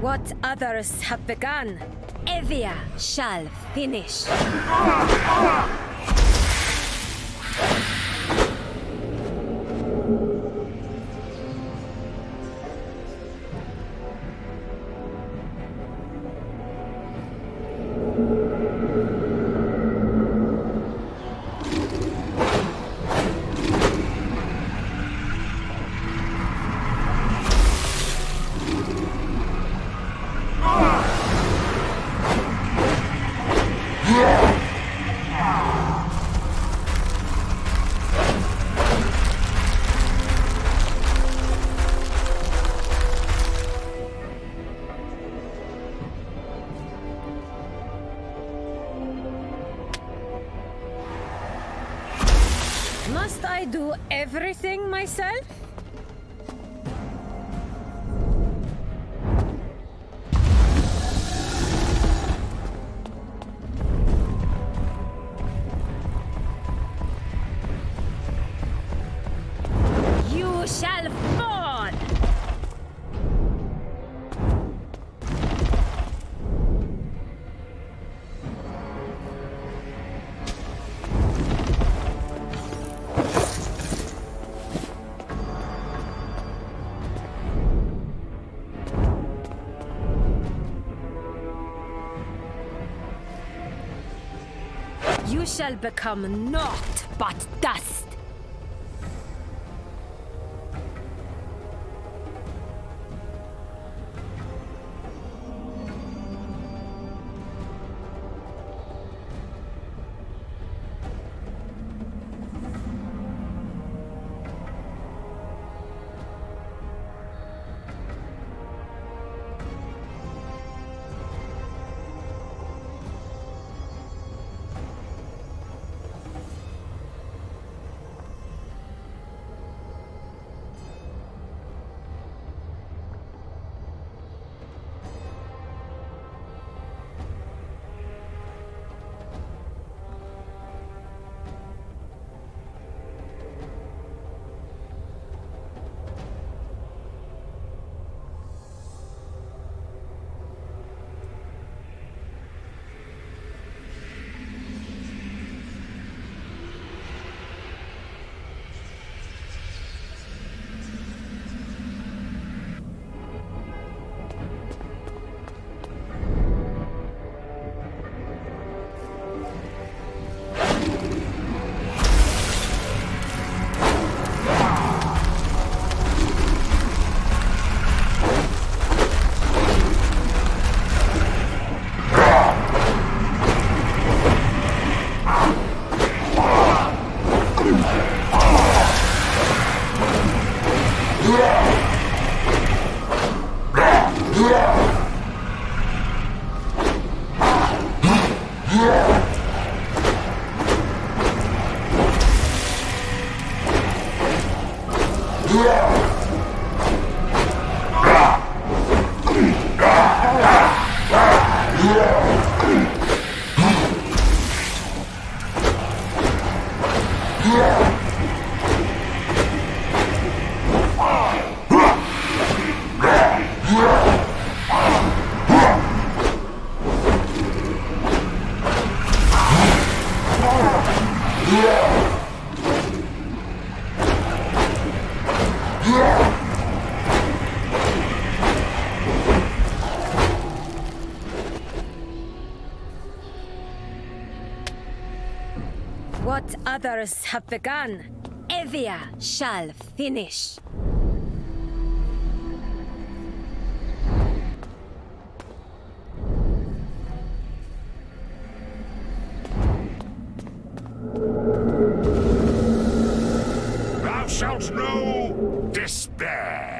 What others have begun, Evia shall finish. Must I do everything myself? You shall fall! You shall become naught but dust. What others have begun, Evia shall finish. Thou shalt know despair.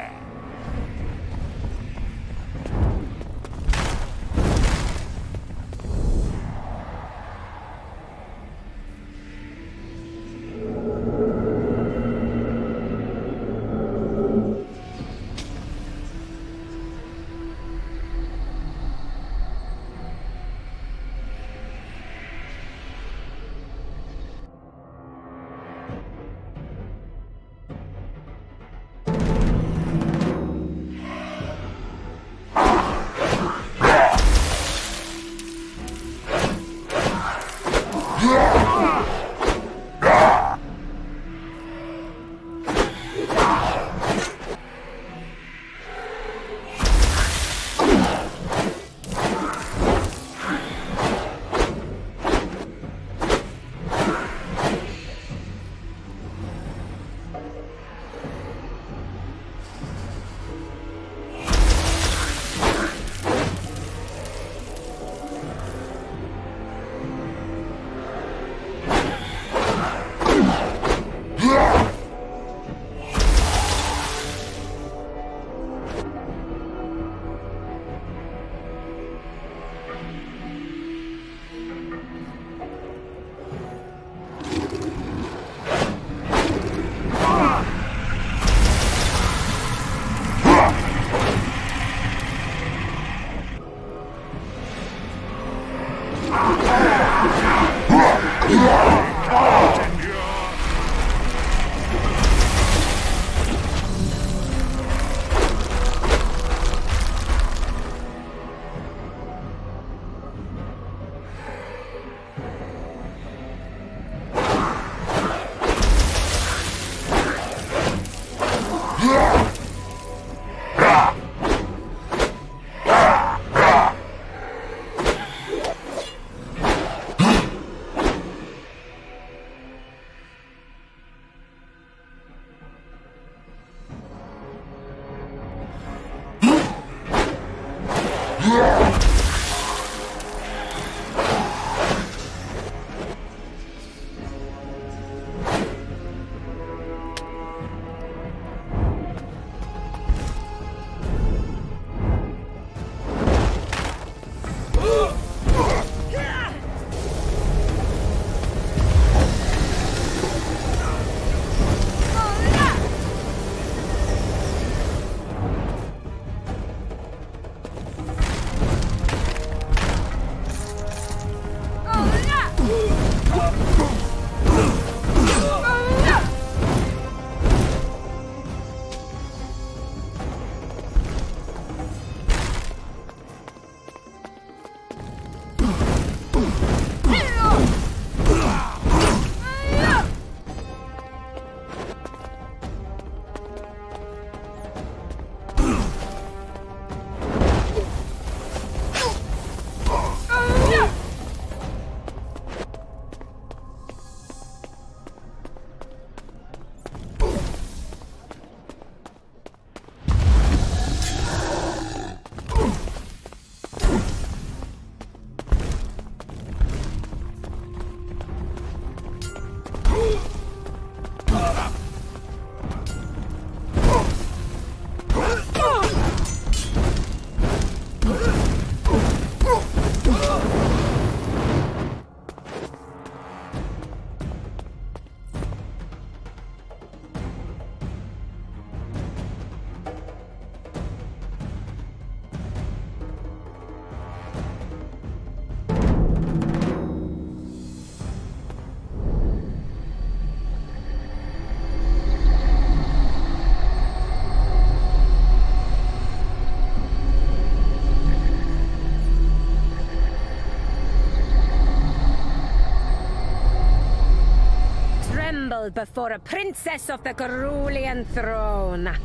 Before a princess of the Cerulean throne.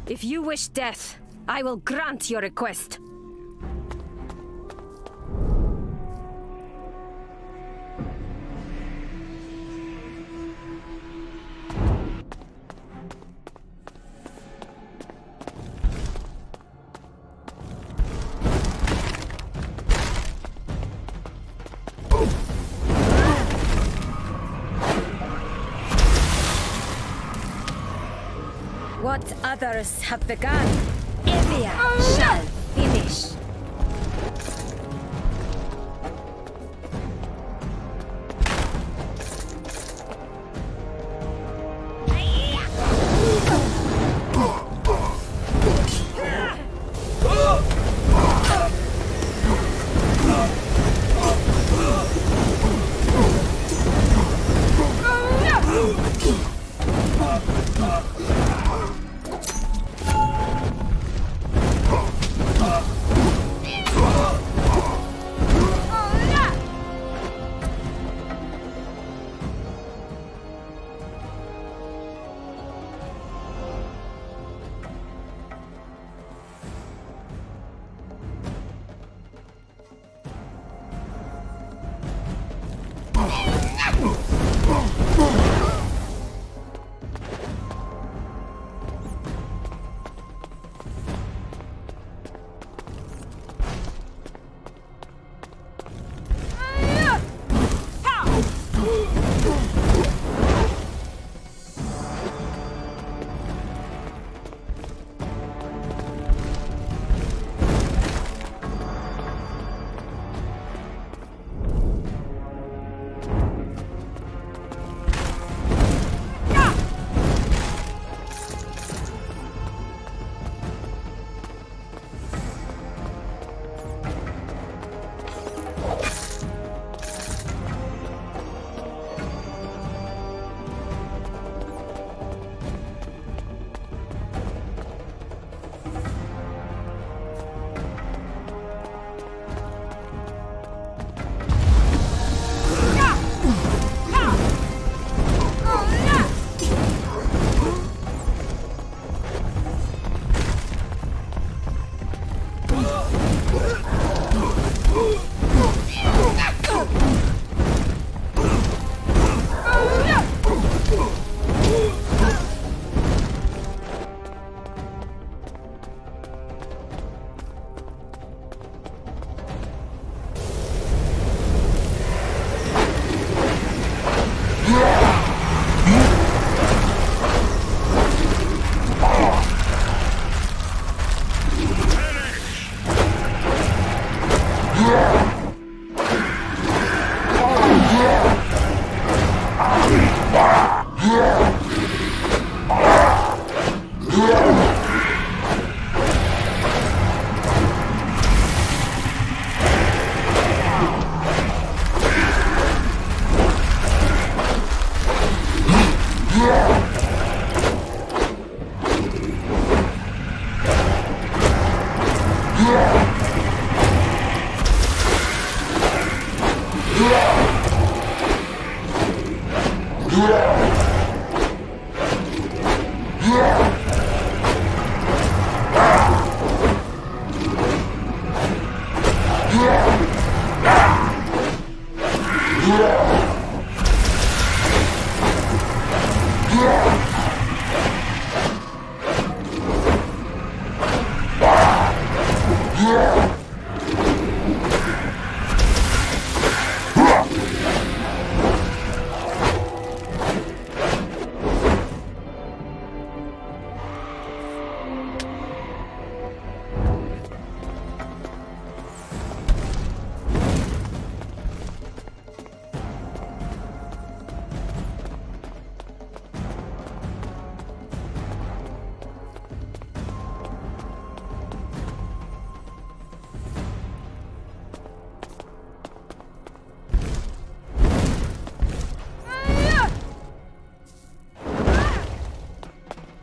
If you wish death, I will grant your request. What others have begun, Evia shall finish.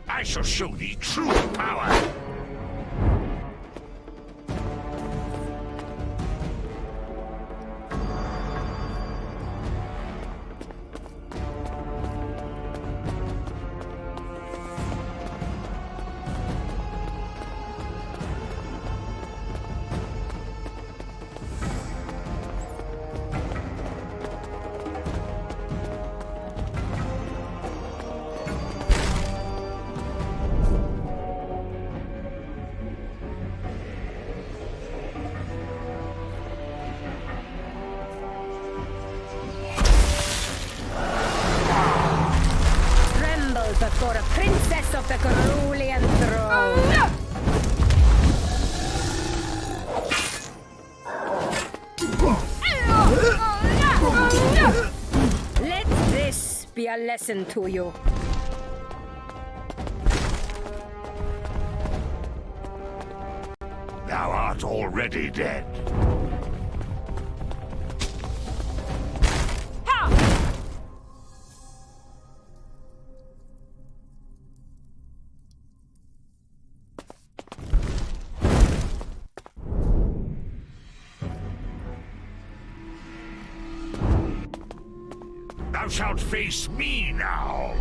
I shall show thee true power. Before a princess of the Cerulean throne. Let this be a lesson to you. Thou art already dead. Thou shalt face me now!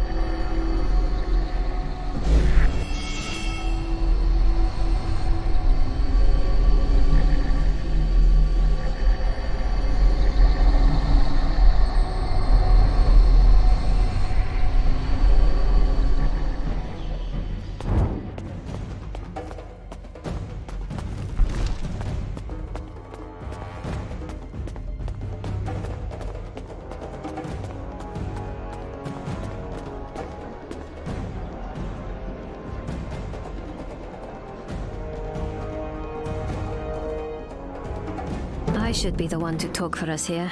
I should be the one to talk for us here.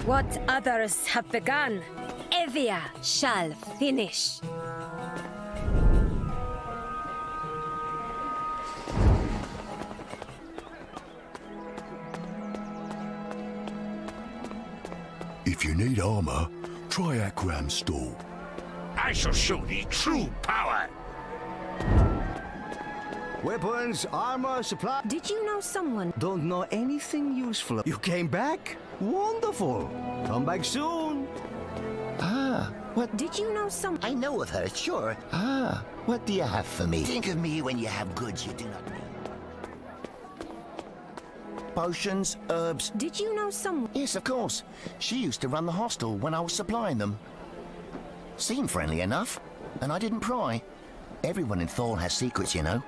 What others have begun, Evia shall finish. If you need armor, try Akram's stall. I shall show thee true power! Weapons, armor, supply. Did you know someone? Don't know anything useful. You came back? Wonderful. Come back soon. Ah, what? Did you know someone? I know of her, sure. Ah, what do you have for me? Think of me when you have goods you do not need. Potions, herbs. Did you know someone? Yes, of course. She used to run the hostel when I was supplying them. Seemed friendly enough, and I didn't pry. Everyone in Thal has secrets, you know.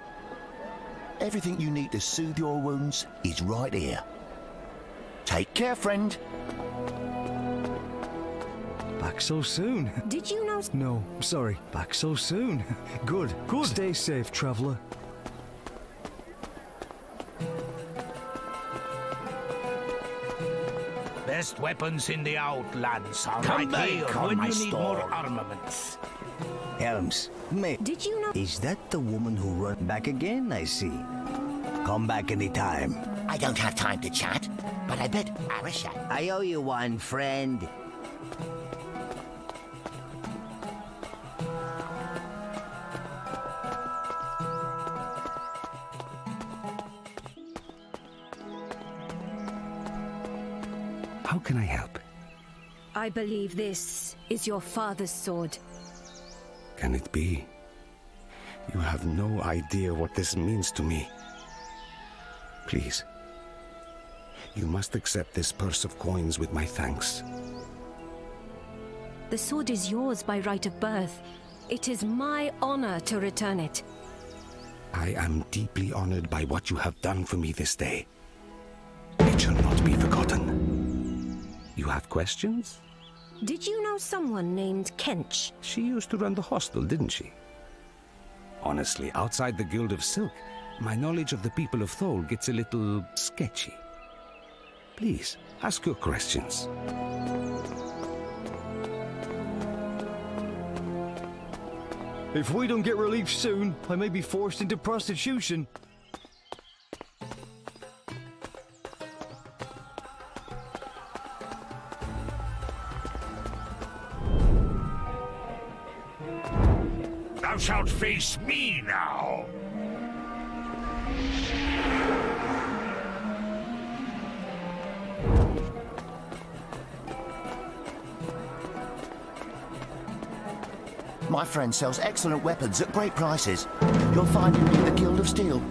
Everything you need to soothe your wounds is right here. Take care, friend. Back so soon? Did you know? No, sorry. Back so soon. Good, good. Stay safe, traveler. Best weapons in the Outlands are Come right back here on when my you need stall. more armaments. Helms, Did you know? is that the woman who run back again, I see? Come back anytime. I don't have time to chat, but I bet Arisha. I owe you one, friend. How can I help? I believe this is your father's sword. Can it be? You have no idea what this means to me. Please, you must accept this purse of coins with my thanks. The sword is yours by right of birth. It is my honor to return it. I am deeply honored by what you have done for me this day. It shall not be forgotten. You have questions? Did you know someone named Kench? She used to run the hostel, didn't she? Honestly, outside the Guild of Silk, my knowledge of the people of Thal gets a little sketchy. Please, ask your questions. If we don't get relief soon, I may be forced into prostitution. Thou shalt face me now. My friend sells excellent weapons at great prices. You'll find him near the Guild of Steel.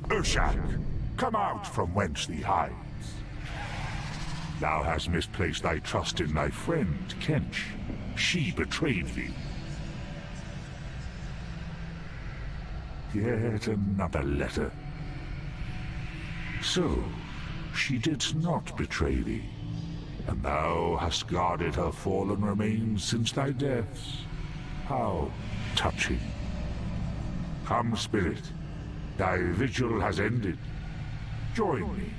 Urshak, come out from whence thee hides. Thou hast misplaced thy trust in thy friend, Kench. She betrayed thee. Yet another letter. So, she did not betray thee, and thou hast guarded her fallen remains since thy deaths. How touching. Come, spirit. Thy vigil has ended. Join me.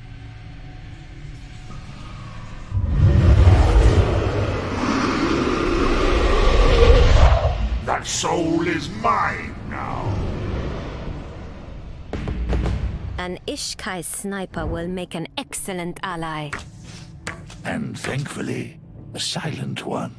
That soul is mine now. An Ishkai sniper will make an excellent ally. And thankfully, a silent one.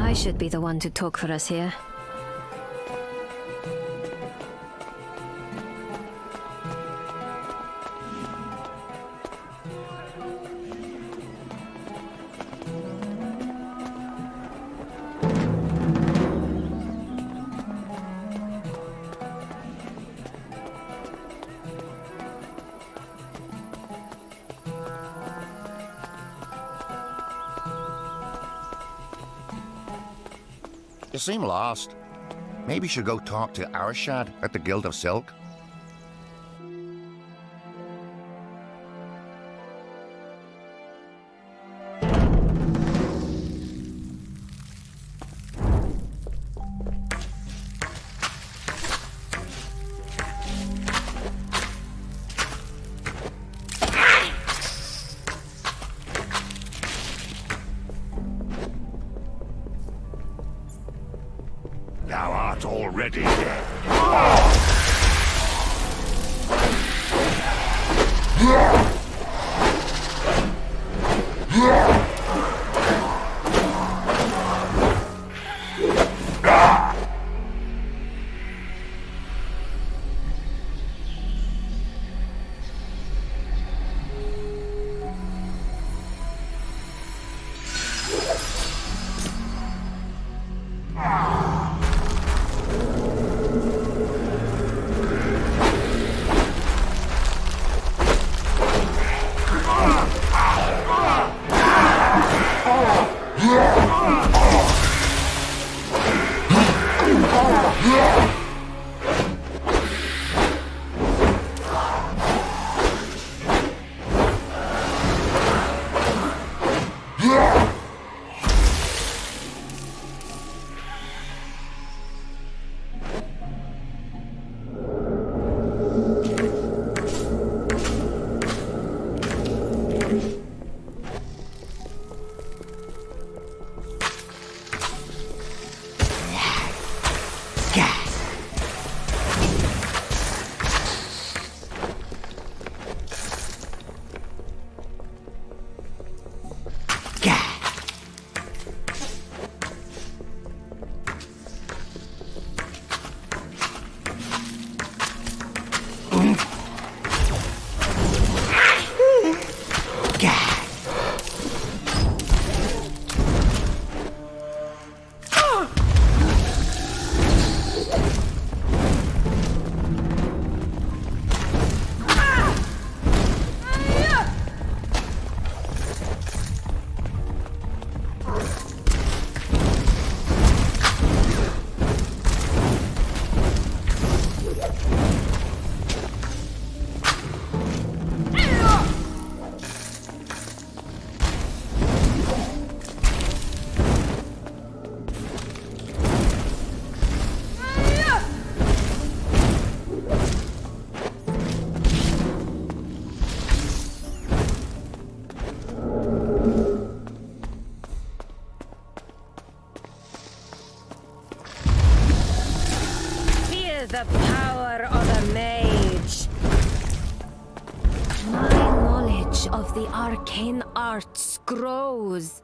I should be the one to talk for us here. You seem lost. Maybe you should go talk to Arshad at the Guild of Silk. Thou art already dead. The power of a mage. My knowledge of the arcane arts grows.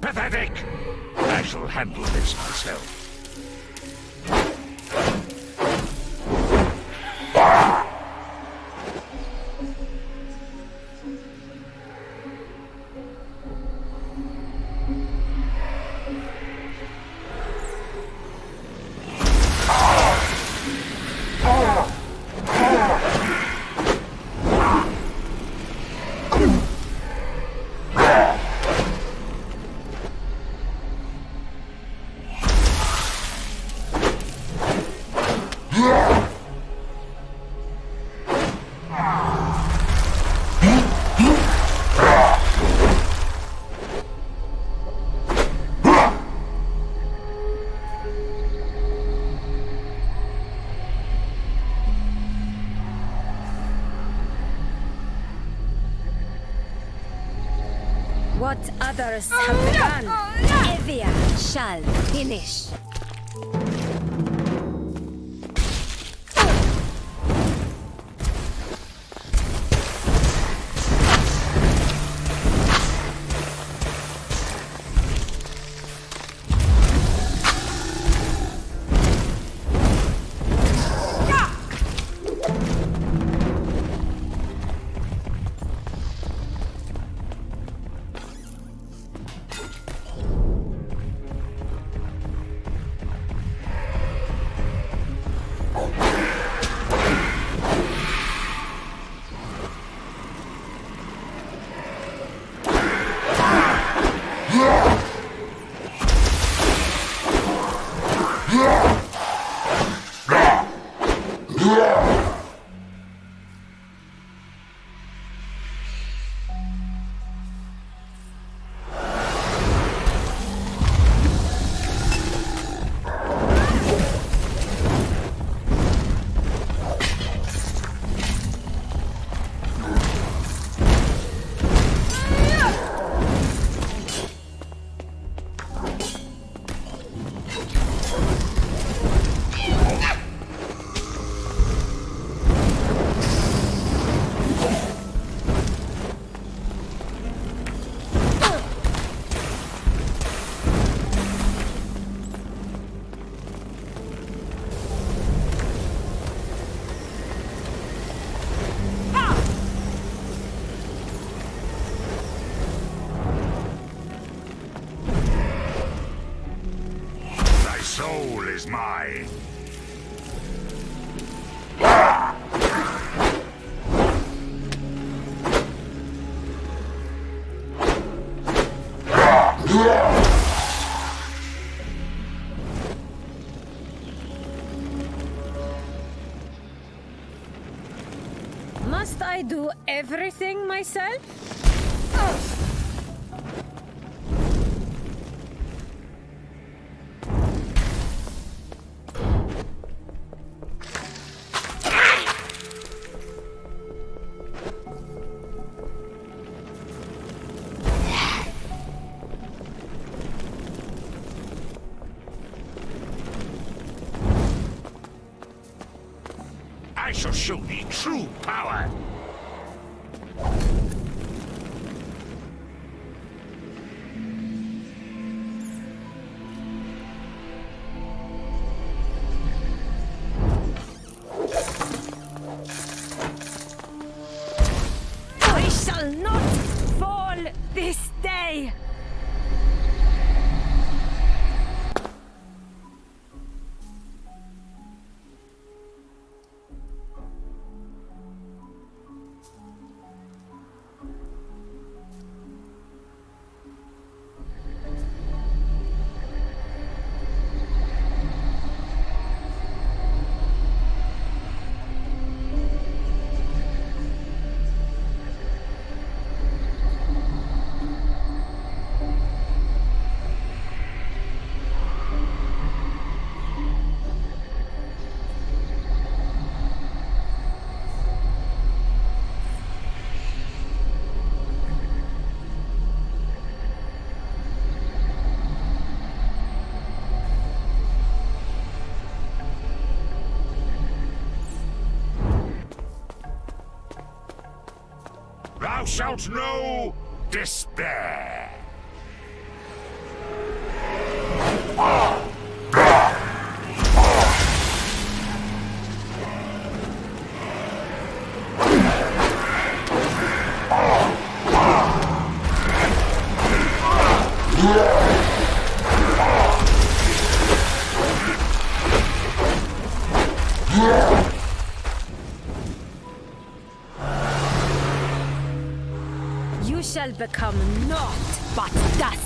Pathetic! I shall handle this myself. What others have begun, Evia shall finish. Soul is mine. Must I do everything myself? I shall show thee true power. shall not fall this day! Thou shalt know despair. You shall become naught but dust!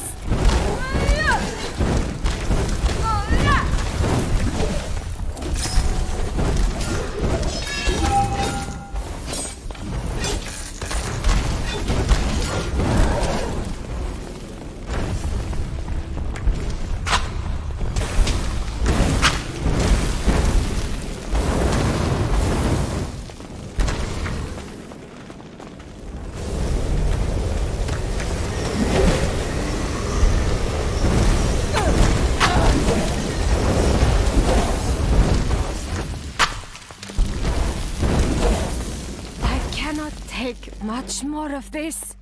Take much more of this.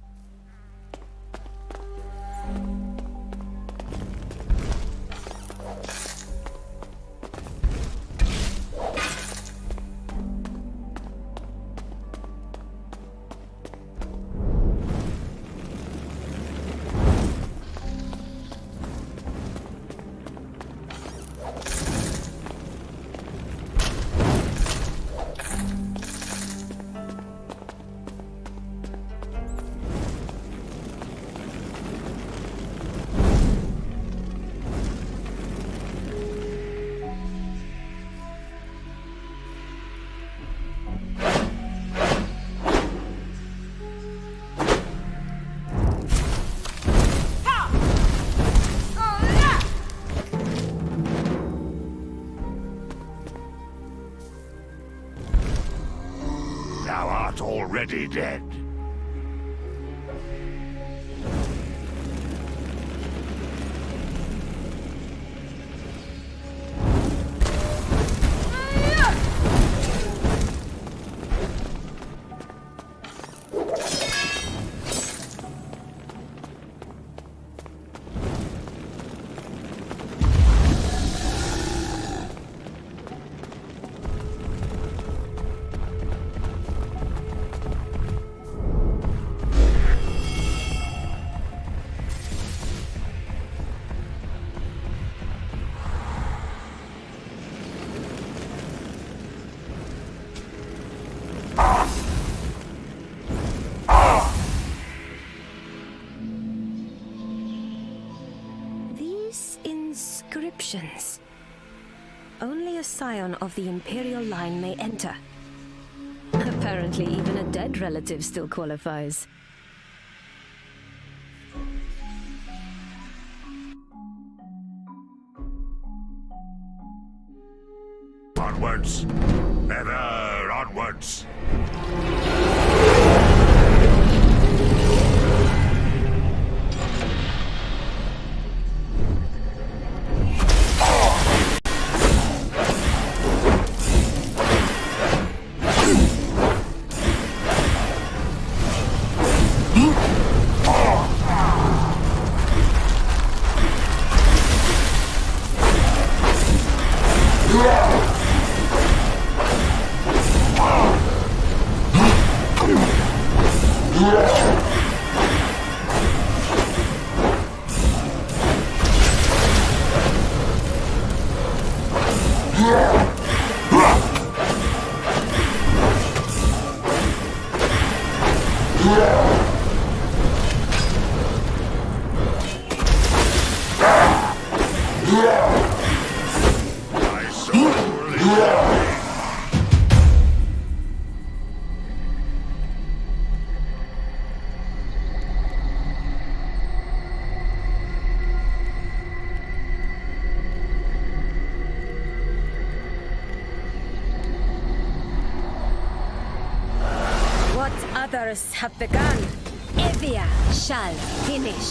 Thou art already dead. Inscriptions. Only a scion of the Imperial line may enter. Apparently, even a dead relative still qualifies. Onwards! Ever onwards! wars have begun. Evia shall finish.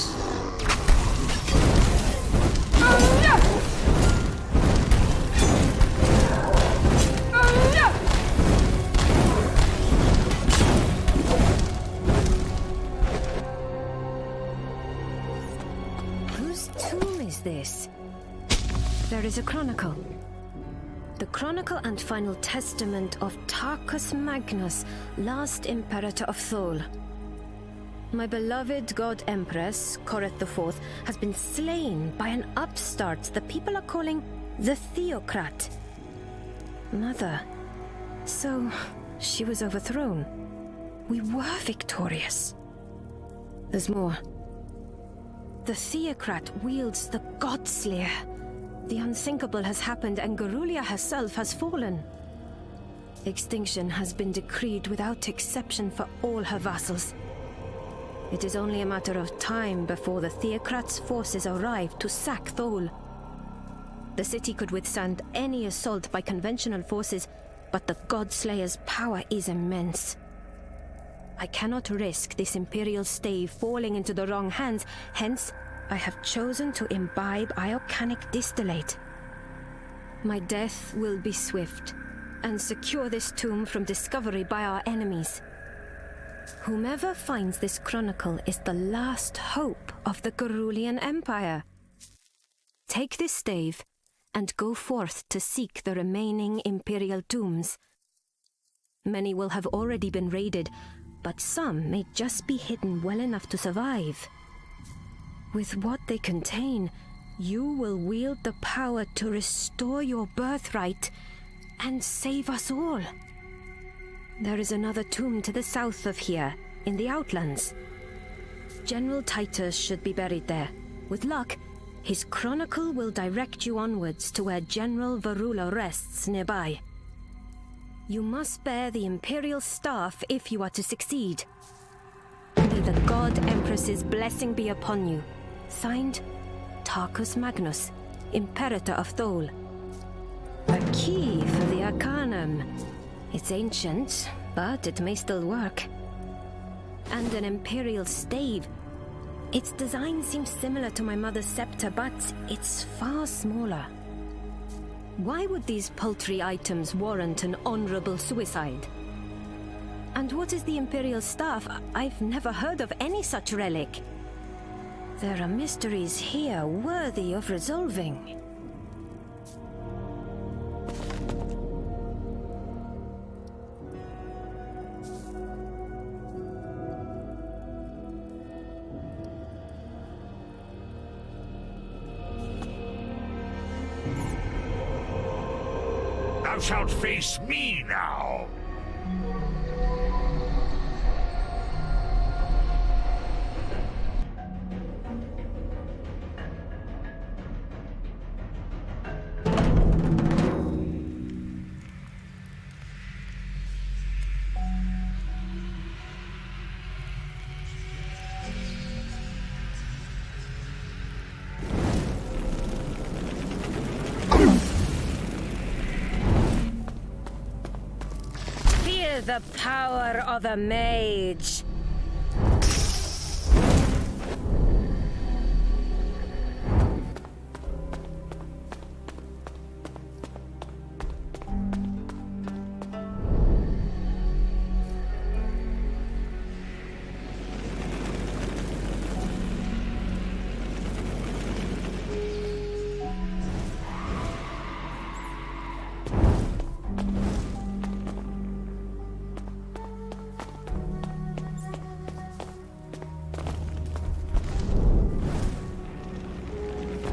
Whose tomb is this? There is a chronicle. The chronicle and final testament of Tarkus Magnus, last Imperator of Thal. My beloved God Empress, Koreth IV, has been slain by an upstart the people are calling the Theocrat. Mother. So, she was overthrown. We were victorious. There's more. The Theocrat wields the Godslayer. The unthinkable has happened and Garulia herself has fallen. Extinction has been decreed without exception for all her vassals. It is only a matter of time before the Theocrat's forces arrive to sack Thal. The city could withstand any assault by conventional forces, but the Godslayer's power is immense. I cannot risk this Imperial stave falling into the wrong hands, hence, I have chosen to imbibe iocanic distillate. My death will be swift, and secure this tomb from discovery by our enemies. Whomever finds this chronicle is the last hope of the Garulian Empire. Take this stave, and go forth to seek the remaining Imperial tombs. Many will have already been raided, but some may just be hidden well enough to survive. With what they contain, you will wield the power to restore your birthright and save us all. There is another tomb to the south of here, in the Outlands. General Titus should be buried there. With luck, his chronicle will direct you onwards to where General Varula rests nearby. You must bear the Imperial staff if you are to succeed. May the God Empress's blessing be upon you. Signed, Tarkus Magnus, Imperator of Thal. A key for the Arcanum. It's ancient, but it may still work. And an Imperial stave. Its design seems similar to my mother's scepter, but it's far smaller. Why would these paltry items warrant an honorable suicide? And what is the Imperial staff? I've never heard of any such relic. There are mysteries here worthy of resolving. Thou shalt face me now! The power of a mage.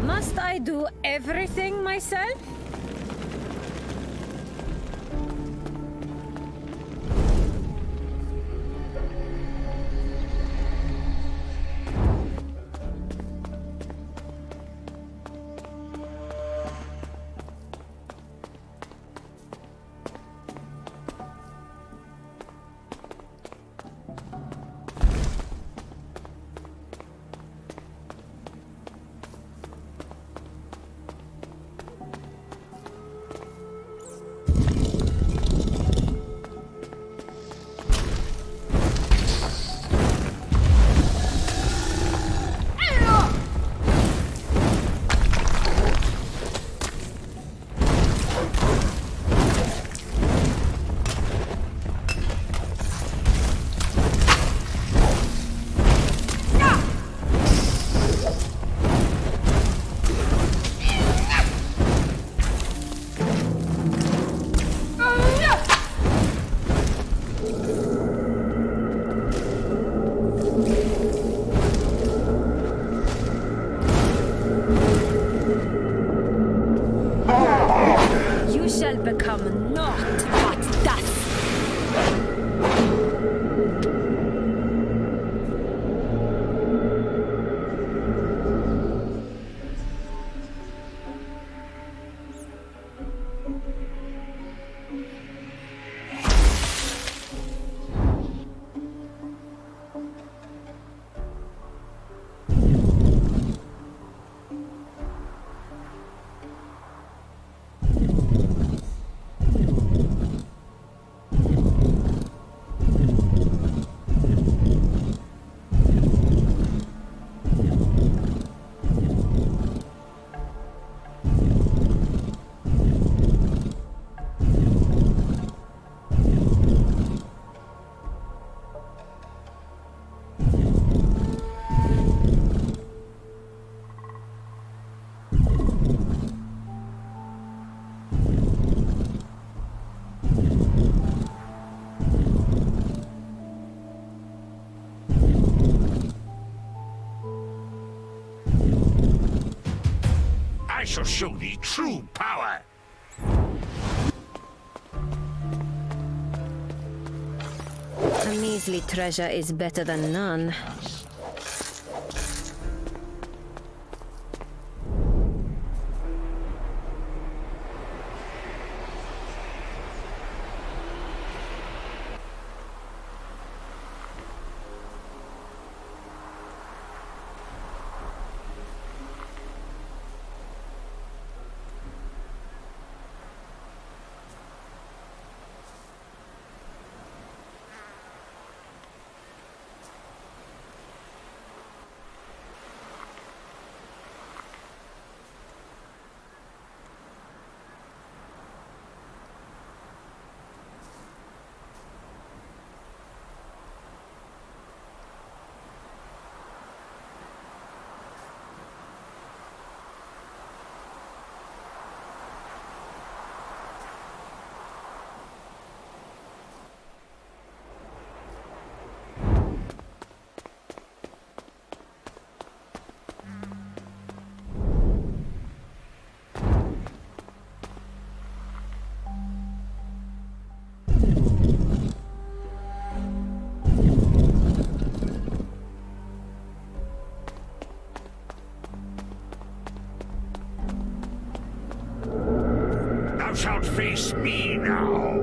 Must I do everything myself? Naught but dust. I shall show thee true power. A measly treasure is better than none. Thou shalt face me now.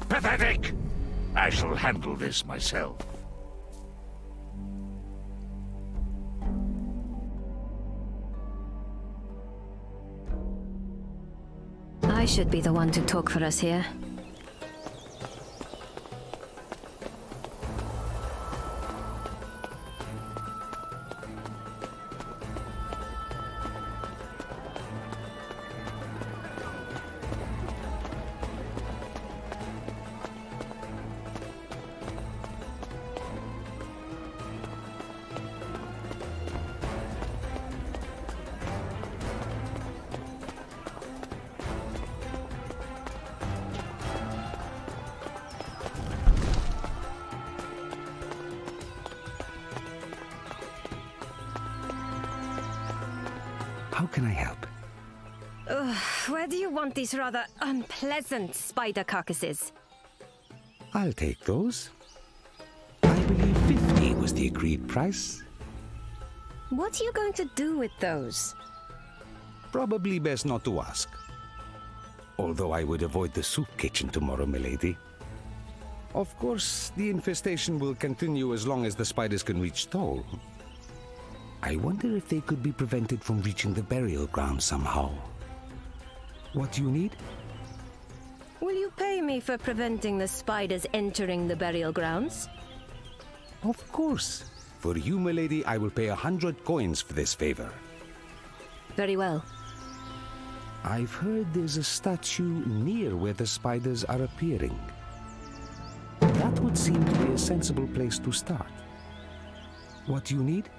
Pathetic! I shall handle this myself. I should be the one to talk for us here. How can I help? Where do you want these rather unpleasant spider carcasses? I'll take those. I believe 50 was the agreed price. What are you going to do with those? Probably best not to ask. Although I would avoid the soup kitchen tomorrow, milady. Of course, the infestation will continue as long as the spiders can reach Thal. I wonder if they could be prevented from reaching the burial ground somehow. What do you need? Will you pay me for preventing the spiders entering the burial grounds? Of course. For you, milady, I will pay 100 coins for this favor. Very well. I've heard there's a statue near where the spiders are appearing. That would seem to be a sensible place to start. What do you need?